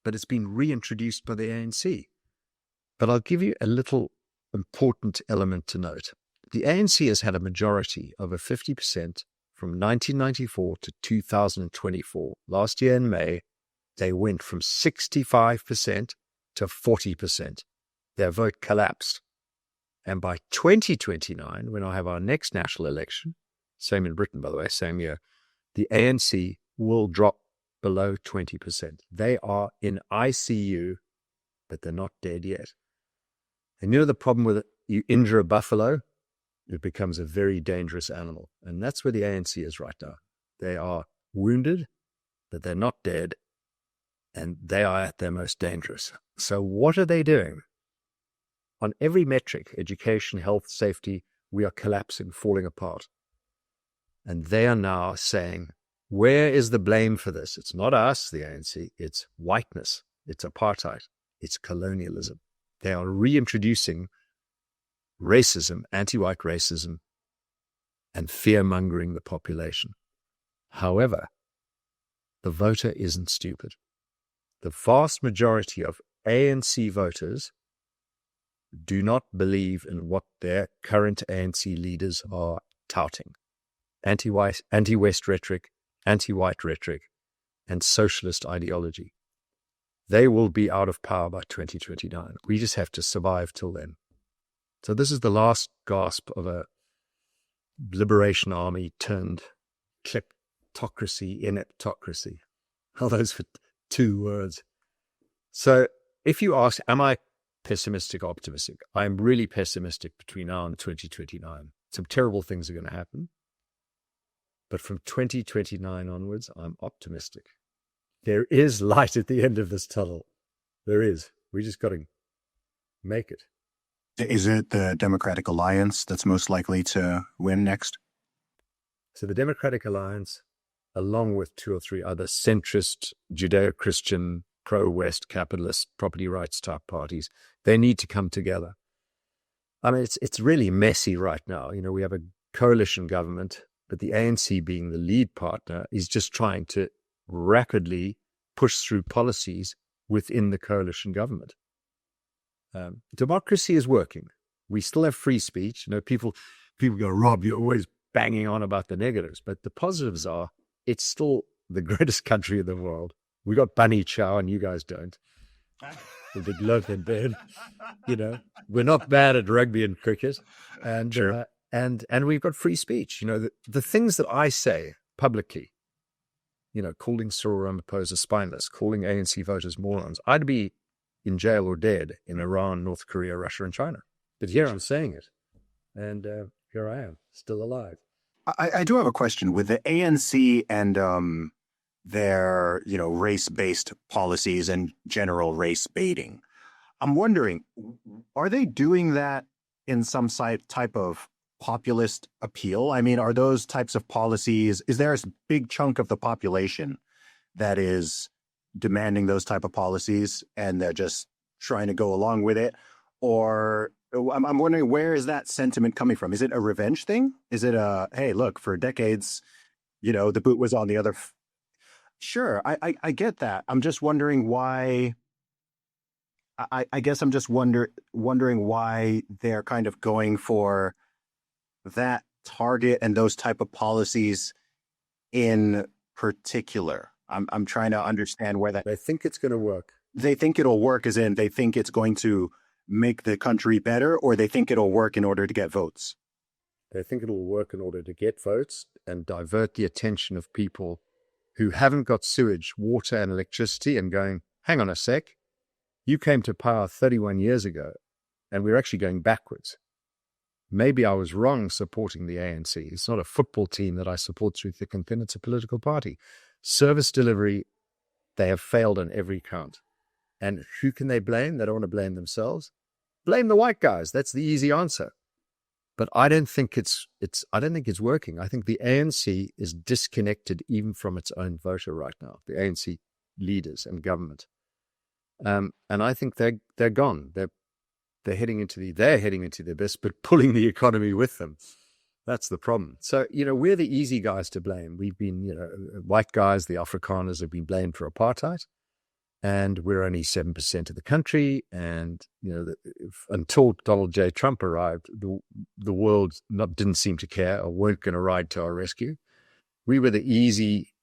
but it's been reintroduced by the ANC. But I'll give you a little important element to note. The ANC has had a majority over 50% from 1994 to 2024. Last year in May, they went from 65% to 40%. Their vote collapsed. And by 2029, when I have our next national election, same in Britain, by the way, same year, the ANC will drop below 20%. They are in ICU, but they're not dead yet. And you know the problem with it? You injure a buffalo, it becomes a very dangerous animal. And that's where the ANC is right now. They are wounded, but they're not dead, and they are at their most dangerous. So what are they doing? On every metric, education, health, safety, we are collapsing, falling apart. And they are now saying, where is the blame for this? It's not us, the ANC. It's whiteness. It's apartheid. It's colonialism. They are reintroducing racism, anti-white racism, and fear-mongering the population. However, the voter isn't stupid. The vast majority of ANC voters do not believe in what their current ANC leaders are touting. Anti-West rhetoric, anti-white rhetoric, and socialist ideology. They will be out of power by 2029. We just have to survive till then. So this is the last gasp of a liberation army turned kleptocracy, ineptocracy. All those for 2 words. So if you ask, am I pessimistic or optimistic? I'm really pessimistic between now and 2029. Some terrible things are going to happen. But from 2029 onwards, I'm optimistic. There is light at the end of this tunnel. There is. We just got to make it. Is it the Democratic Alliance that's most likely to win next? So the Democratic Alliance, along with 2 or 3 other centrist, Judeo-Christian, pro-West, capitalist, property rights type parties, they need to come together. I mean, it's really messy right now. You know, we have a coalition government, but the ANC being the lead partner is just trying to rapidly push through policies within the coalition government. Democracy is working. We still have free speech. You know, people go, Rob, you're always banging on about the negatives, but the positives are it's still the greatest country in the world. We got Bunny Chow and you guys don't. The big loaf in bed. You know, we're not bad at rugby and cricket, and Sure. and we've got free speech. You know, the things that I say publicly, you know, calling Cyril Ramaphosa spineless, calling ANC voters morons, I'd be in jail or dead in Iran, North Korea, Russia, and China. But here I'm saying it, and here I am, still alive. I do have a question. With the ANC and their, race-based policies and general race baiting, I'm wondering, are they doing that in some type of populist appeal? I mean, are those types of policies, is there a big chunk of the population that is demanding those type of policies and they're just trying to go along with it? Or I'm wondering, where is that sentiment coming from? Is it a revenge thing? Is it a, hey, look, for decades, the boot was on the other. Sure, I get that. I'm just wondering why. I guess I'm just wondering why they're kind of going for that target and those type of policies in particular. I'm trying to understand where that They think it's going to work. they think it'll work, as in they think it's going to make the country better, or they think it'll work in order to get votes. They think it'll work in order to get votes and divert the attention of people who haven't got sewage, water, and electricity and going, hang on a sec, you came to power 31 years ago and we're actually going backwards. Maybe I was wrong supporting the ANC. It's not a football team that I support through thick and thin. It's a political party. Service delivery, they have failed on every count. And who can they blame? They don't want to blame themselves. Blame the white guys. That's the easy answer. But I don't think it's working. I think the ANC is disconnected even from its own voter right now, the ANC leaders and government. And I think they're gone. They're heading into the abyss, but pulling the economy with them. That's the problem. So, we're the easy guys to blame. We've been, white guys, the Afrikaners have been blamed for apartheid. And we're only 7% of the country. And, until Donald J. Trump arrived, the world didn't seem to care or weren't going to ride to our rescue. We were the easy,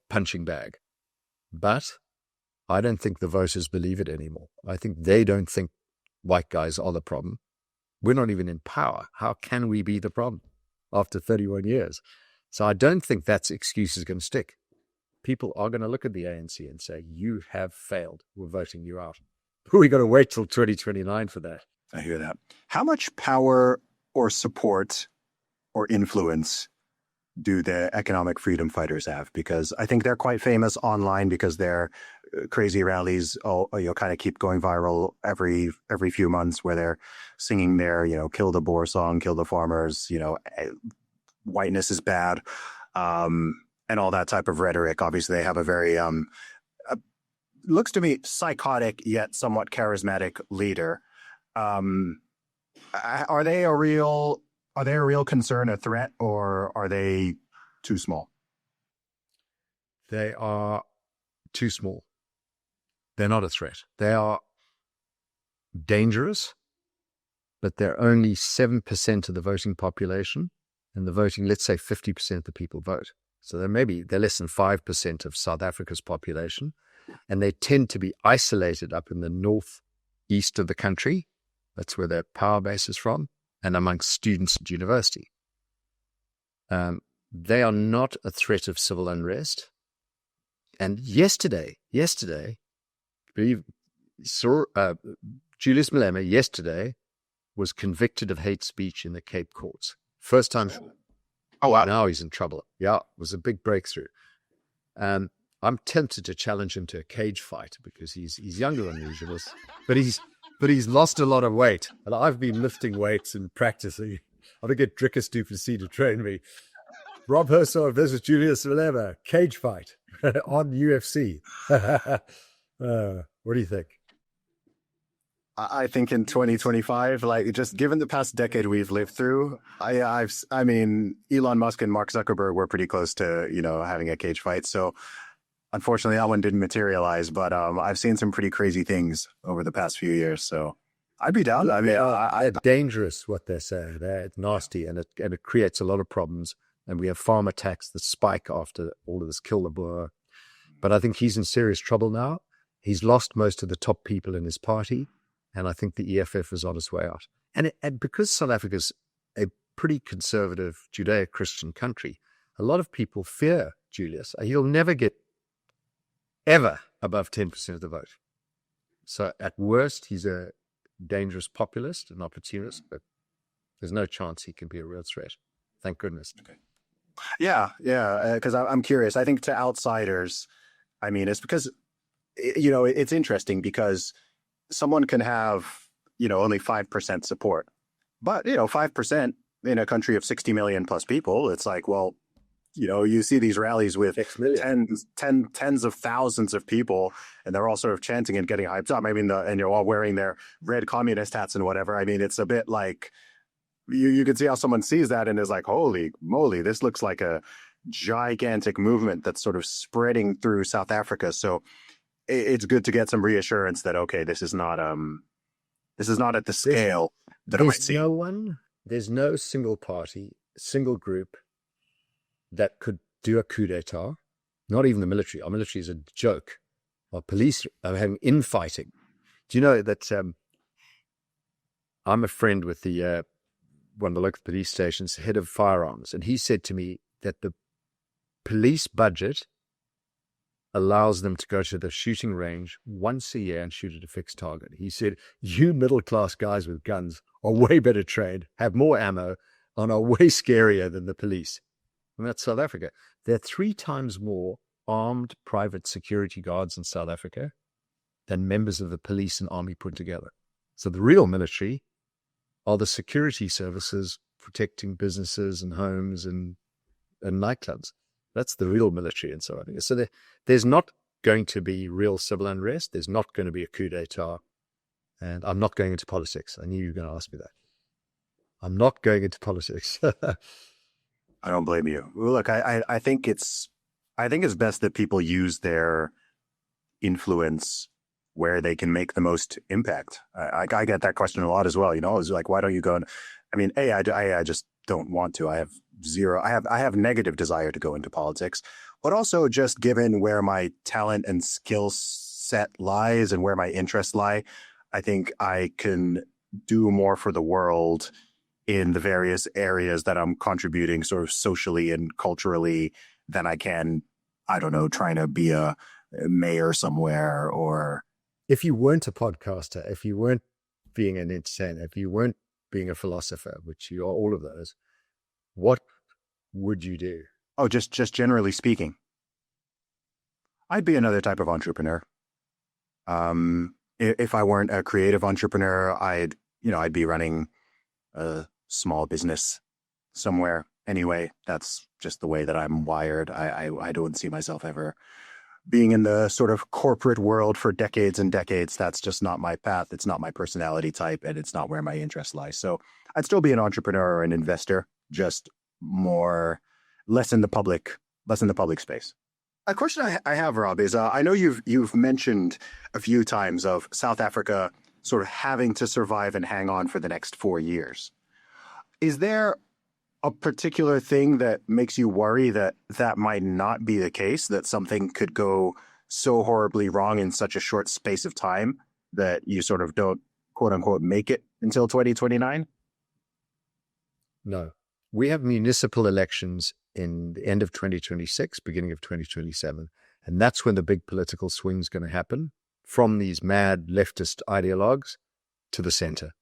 punching bag. But I don't think the voters believe it anymore. I think they don't think white guys are the problem. We're not even in power. How can we be the problem after 31 years? So I don't think that excuse is going to stick. People are going to look at the ANC and say, you have failed. We're voting you out. We got to wait till 2029 for that. I hear that. How much power or support or influence do the economic freedom fighters have? Because I think they're quite famous online because their crazy rallies, kind of keep going viral every few months, where they're singing their, kill the Boer song, kill the farmers, whiteness is bad, and all that type of rhetoric. Obviously, they have a very looks to me psychotic yet somewhat charismatic leader. Are they a real concern, a threat, or are they too small? They are too small. They're not a threat. They are dangerous, but they're only 7% of the voting population. And the voting, let's say 50% of the people vote. So they're less than 5% of South Africa's population. And they tend to be isolated up in the northeast of the country. That's where their power base is from, and amongst students at university. They are not a threat of civil unrest. And yesterday, Julius Malema yesterday was convicted of hate speech in the Cape Courts. First time. Oh, wow. Now he's in trouble. Yeah, it was a big breakthrough. I'm tempted to challenge him to a cage fight because he's younger than usual, but he's lost a lot of weight. And I've been lifting weights and practicing. I'm going to get Drickus Duplessis to train me. Rob Hersov versus Julius Malema, cage fight on UFC. What do you think? I think in 2025, like, just given the past decade we've lived through, I mean, Elon Musk and Mark Zuckerberg were pretty close to, having a cage fight. So unfortunately, that one didn't materialize, but I've seen some pretty crazy things over the past few years. So I'd be down. I mean, they're dangerous, what they're saying. It's nasty, and it creates a lot of problems. And we have farm attacks that spike after all of this kill the Boer. But I think he's in serious trouble now. He's lost most of the top people in his party. And I think the EFF is on its way out. And because South Africa's a pretty conservative Judeo-Christian country, a lot of people fear Julius. He'll never get ever above 10% of the vote. So at worst, he's a dangerous populist, an opportunist, but there's no chance he can be a real threat. Thank goodness. Okay. Yeah. Because I'm curious. I think to outsiders, I mean, it's because, it's interesting because someone can have, only 5% support. But, 5% in a country of 60 million plus people, it's like, well, you see these rallies with X million. tens of thousands of people, and they're all sort of chanting and getting hyped up. I mean, and you're all wearing their red communist hats and whatever. I mean, it's a bit like you can see how someone sees that and is like, holy moly, this looks like a gigantic movement that's sort of spreading through South Africa. So it's good to get some reassurance that, okay, this is not at the scale that I might see. There's no single party, single group that could do a coup d'etat, not even the military. Our military is a joke. Our police are having infighting. Do you know that I'm a friend with the one of the local police stations, head of firearms, and he said to me that the police budget allows them to go to the shooting range once a year and shoot at a fixed target. He said, you middle-class guys with guns are way better trained, have more ammo, and are way scarier than the police. And that's South Africa. There are 3 times more armed private security guards in South Africa than members of the police and army put together. So the real military are the security services protecting businesses and homes and nightclubs. That's the real military in South Africa. So there's not going to be real civil unrest. There's not going to be a coup d'etat. And I'm not going into politics. I knew you were going to ask me that. I'm not going into politics. I don't blame you. Look, I think it's best that people use their influence where they can make the most impact. I get that question a lot as well. It's like, why don't you go? I mean, I just don't want to. I have negative desire to go into politics, but also just given where my talent and skill set lies and where my interests lie, I think I can do more for the world in the various areas that I'm contributing sort of socially and culturally than I can, I don't know, trying to be a mayor somewhere. Or if you weren't a podcaster, if you weren't being an entertainer, if you weren't being a philosopher, which you are all of those, what would you do? Oh, just generally speaking, I'd be another type of entrepreneur. If I weren't a creative entrepreneur, I'd be running a small business somewhere. Anyway, that's just the way that I'm wired. I don't see myself ever being in the sort of corporate world for decades and decades. That's just not my path. It's not my personality type, and it's not where my interest lies. So I'd still be an entrepreneur or an investor, just less in the public space. A question I have, Rob, is I know you've mentioned a few times of South Africa sort of having to survive and hang on for the next 4 years. Is there a particular thing that makes you worry that might not be the case, that something could go so horribly wrong in such a short space of time that you sort of don't, quote unquote, make it until 2029? No. We have municipal elections in the end of 2026, beginning of 2027. And that's when the big political swing's going to happen from these mad leftist ideologues to the center.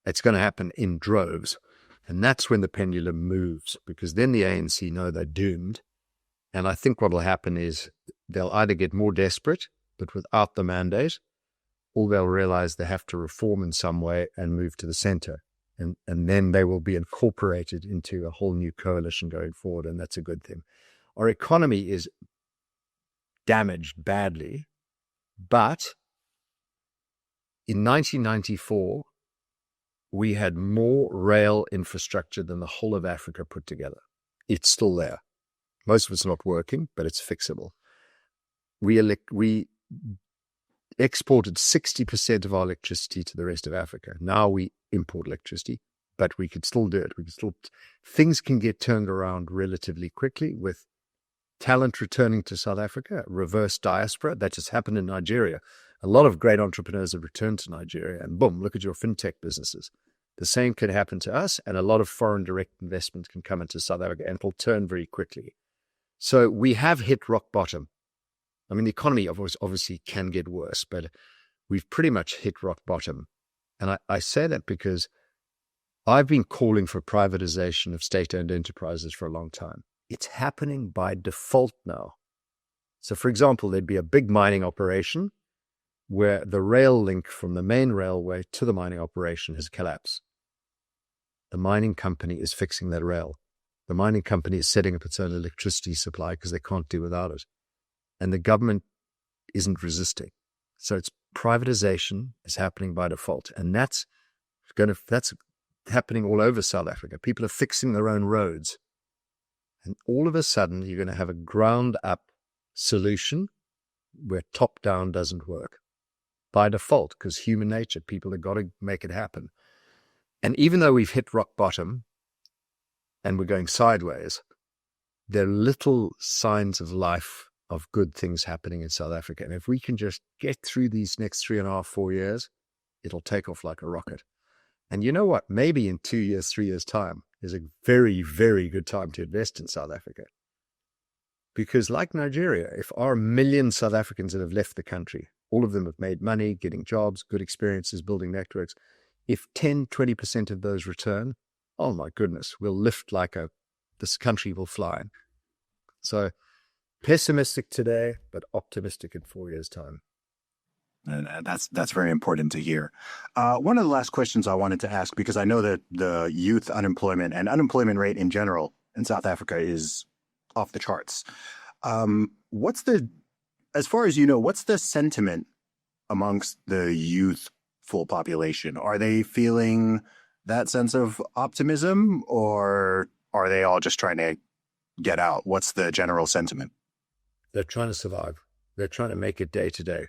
It's going to happen in droves. And that's when the pendulum moves, because then the ANC know they're doomed. And I think what will happen is they'll either get more desperate, but without the mandate, or they'll realize they have to reform in some way and move to the center. And then they will be incorporated into a whole new coalition going forward, and that's a good thing. Our economy is damaged badly, but in 1994, we had more rail infrastructure than the whole of Africa put together. It's still there. Most of it's not working, but it's fixable. We exported 60% of our electricity to the rest of Africa. Now we import electricity, but we could still do it. Things can get turned around relatively quickly with talent returning to South Africa, reverse diaspora. That just happened in Nigeria. A lot of great entrepreneurs have returned to Nigeria, and boom, look at your fintech businesses. The same could happen to us, and a lot of foreign direct investment can come into South Africa, and it'll turn very quickly. So we have hit rock bottom. I mean, the economy obviously can get worse, but we've pretty much hit rock bottom. And I say that because I've been calling for privatization of state-owned enterprises for a long time. It's happening by default now. So, for example, there'd be a big mining operation where the rail link from the main railway to the mining operation has collapsed. The mining company is fixing that rail. The mining company is setting up its own electricity supply because they can't do without it. And the government isn't resisting. So it's privatization is happening by default. And that's happening all over South Africa. People are fixing their own roads. And all of a sudden, you're going to have a ground-up solution where top-down doesn't work by default, because human nature, people have got to make it happen. And even though we've hit rock bottom and we're going sideways, there are little signs of life, of good things happening in South Africa. And if we can just get through these next 3.5, 4 years, it'll take off like a rocket. And you know what? Maybe in 2 years, 3 years' time is a very, very good time to invest in South Africa. Because like Nigeria, if our million South Africans that have left the country, all of them have made money, getting jobs, good experiences, building networks. If 10, 20% of those return, oh my goodness, we'll lift this country will fly. So pessimistic today, but optimistic in 4 years' time. And that's very important to hear. One of the last questions I wanted to ask, because I know that the youth unemployment and unemployment rate in general in South Africa is off the charts. As far as you know, what's the sentiment amongst the youthful population? Are they feeling that sense of optimism, or are they all just trying to get out? What's the general sentiment? They're trying to survive. They're trying to make it day to day.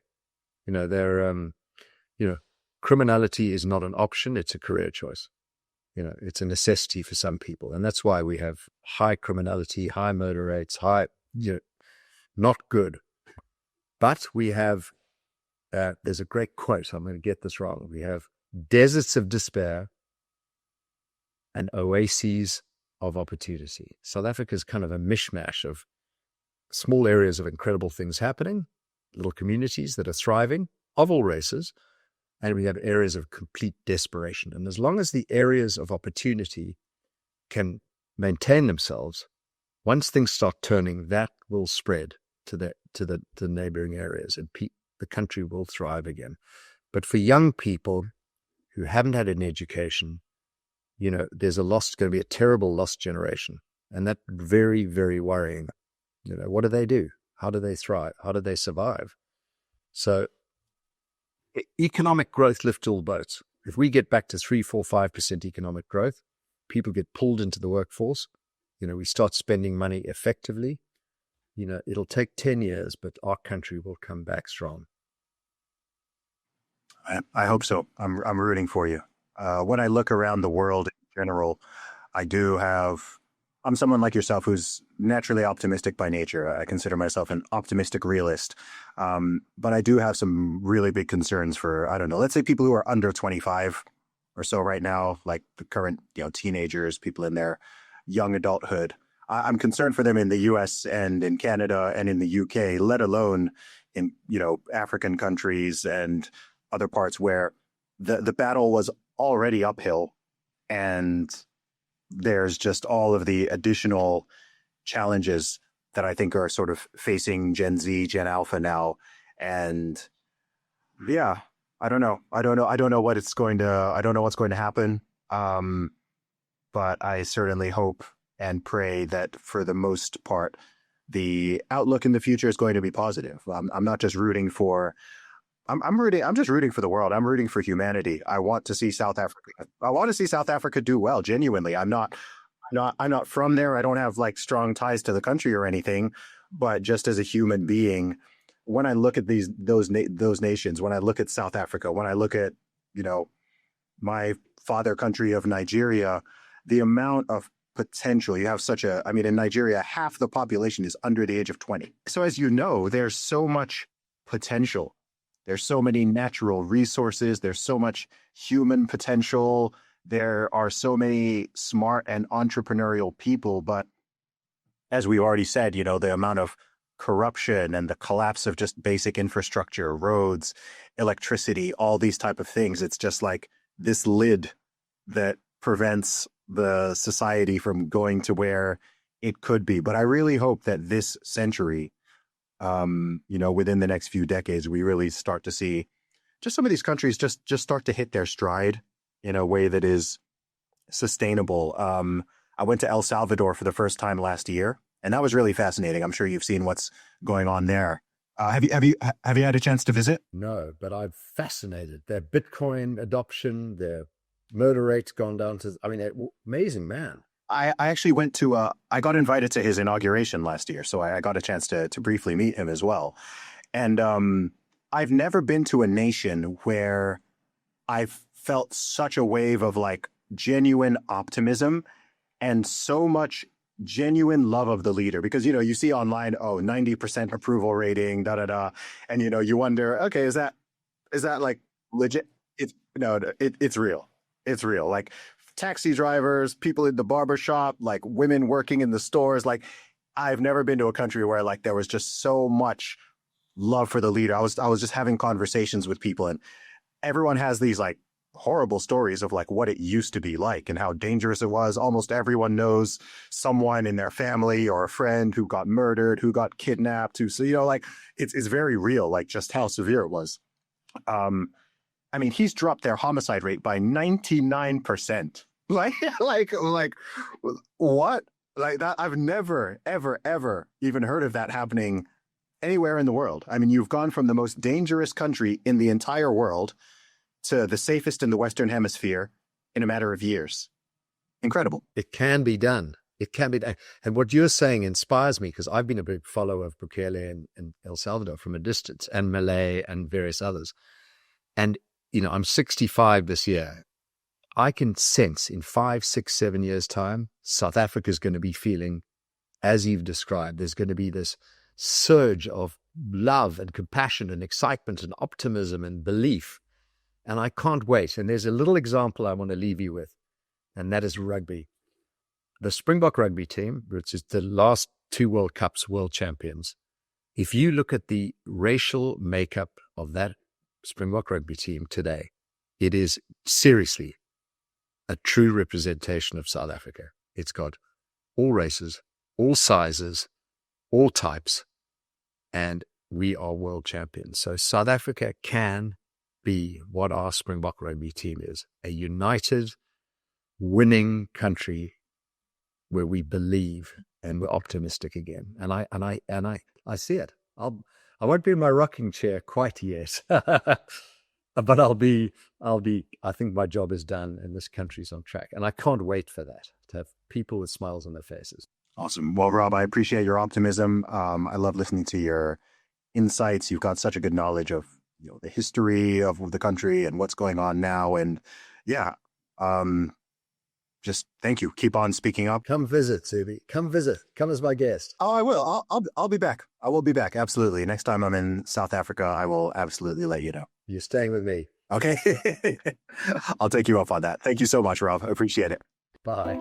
Criminality is not an option. It's a career choice. It's a necessity for some people. And that's why we have high criminality, high murder rates, not good. But we have, there's a great quote. I'm going to get this wrong. We have deserts of despair and oases of opportunity. South Africa is kind of a mishmash of small areas of incredible things happening, little communities that are thriving of all races, and we have areas of complete desperation. And as long as the areas of opportunity can maintain themselves, once things start turning, that will spread to the neighboring areas, and the country will thrive again. But for young people who haven't had an education, there's going to be a terrible lost generation, and that's very, very worrying. What do they do? How do they thrive? How do they survive? So economic growth lifts all boats. If we get back to 3, 4, 5% economic growth, people get pulled into the workforce. We start spending money effectively. It'll take 10 years, but our country will come back strong. I hope so. I'm rooting for you. When I look around the world in general, I'm someone like yourself who's naturally optimistic by nature. I consider myself an optimistic realist. But I do have some really big concerns for, I don't know, let's say people who are under 25 or so right now, like the current, teenagers, people in their young adulthood. I'm concerned for them in the US and in Canada and in the UK, let alone in, African countries and other parts where the battle was already uphill, and there's just all of the additional challenges that I think are sort of facing Gen Z, Gen Alpha now. And yeah, I don't know what's going to happen. But I certainly hope and pray that for the most part, the outlook in the future is going to be positive. I'm not just rooting for, I'm just rooting for the world. I'm rooting for humanity. I want to see South Africa do well, genuinely. I'm not from there. I don't have strong ties to the country or anything, but just as a human being, when I look at those nations, when I look at South Africa, when I look at, my father country of Nigeria, the amount of potential you have in Nigeria, half the population is under the age of 20. So as you know, there's so much potential. There's so many natural resources. There's so much human potential. There are so many smart and entrepreneurial people. But as we already said, the amount of corruption and the collapse of just basic infrastructure, roads, electricity, all these type of things, it's just like this lid that prevents the society from going to where it could be. But I really hope that this century, within the next few decades, we really start to see just some of these countries just start to hit their stride in a way that is sustainable. I went to El Salvador for the first time last year, and that was really fascinating. I'm sure you've seen what's going on there. Have you had a chance to visit? No, but I'm fascinated. Their Bitcoin adoption, their murder rate's gone down to, I mean, amazing, man. I actually went to I got invited to his inauguration last year, so I got a chance to briefly meet him as well. And I've never been to a nation where I've felt such a wave of like genuine optimism and so much genuine love of the leader. Because, you know, you see online, oh, 90% approval rating, da da da. And, you know, you wonder, okay, is that like legit? It's no, it's real. It's real. Like taxi drivers, people in the barber shop, like women working in the stores. Like I've never been to a country where like there was just so much love for the leader. I was just having conversations with people, and everyone has these like horrible stories of like what it used to be like and how dangerous it was. Almost everyone knows someone in their family or a friend who got murdered, who got kidnapped, so you know, like it's very real, like just how severe it was. I mean, he's dropped their homicide rate by 99%. Like what? Like that, I've never, ever even heard of that happening anywhere in the world. I mean, you've gone from the most dangerous country in the entire world to the safest in the Western Hemisphere in a matter of years. Incredible. It can be done. It can be done. And what you're saying inspires me, because I've been a big follower of Bukele and El Salvador from a distance, and Malay and various others. And, you know, I'm 65 this year. I can sense in 5, 6, 7 years' time, South Africa is going to be feeling, as you've described, there's going to be this surge of love and compassion and excitement and optimism and belief. And I can't wait. And there's a little example I want to leave you with, and that is rugby. The Springbok rugby team, which is the last 2 World Cups world champions, if you look at the racial makeup of that Springbok rugby team today, it is seriously a true representation of South Africa. It's got all races, all sizes, all types, and we are world champions. So South Africa can be what our Springbok rugby team is, a united, winning country where we believe and we're optimistic again. And I see it. I won't be in my rocking chair quite yet, but I'll be, I think my job is done and this country's on track. And I can't wait for that, to have people with smiles on their faces. Awesome. Well, Rob, I appreciate your optimism. I love listening to your insights. You've got such a good knowledge of, you know, the history of the country and what's going on now. And yeah, just thank you. Keep on speaking up. Come visit, Zuby. Come visit. Come as my guest. Oh, I will. I'll be back. I will be back. Absolutely. Next time I'm in South Africa, I will absolutely let you know. You're staying with me. Okay. I'll take you up on that. Thank you so much, Rob. I appreciate it. Bye.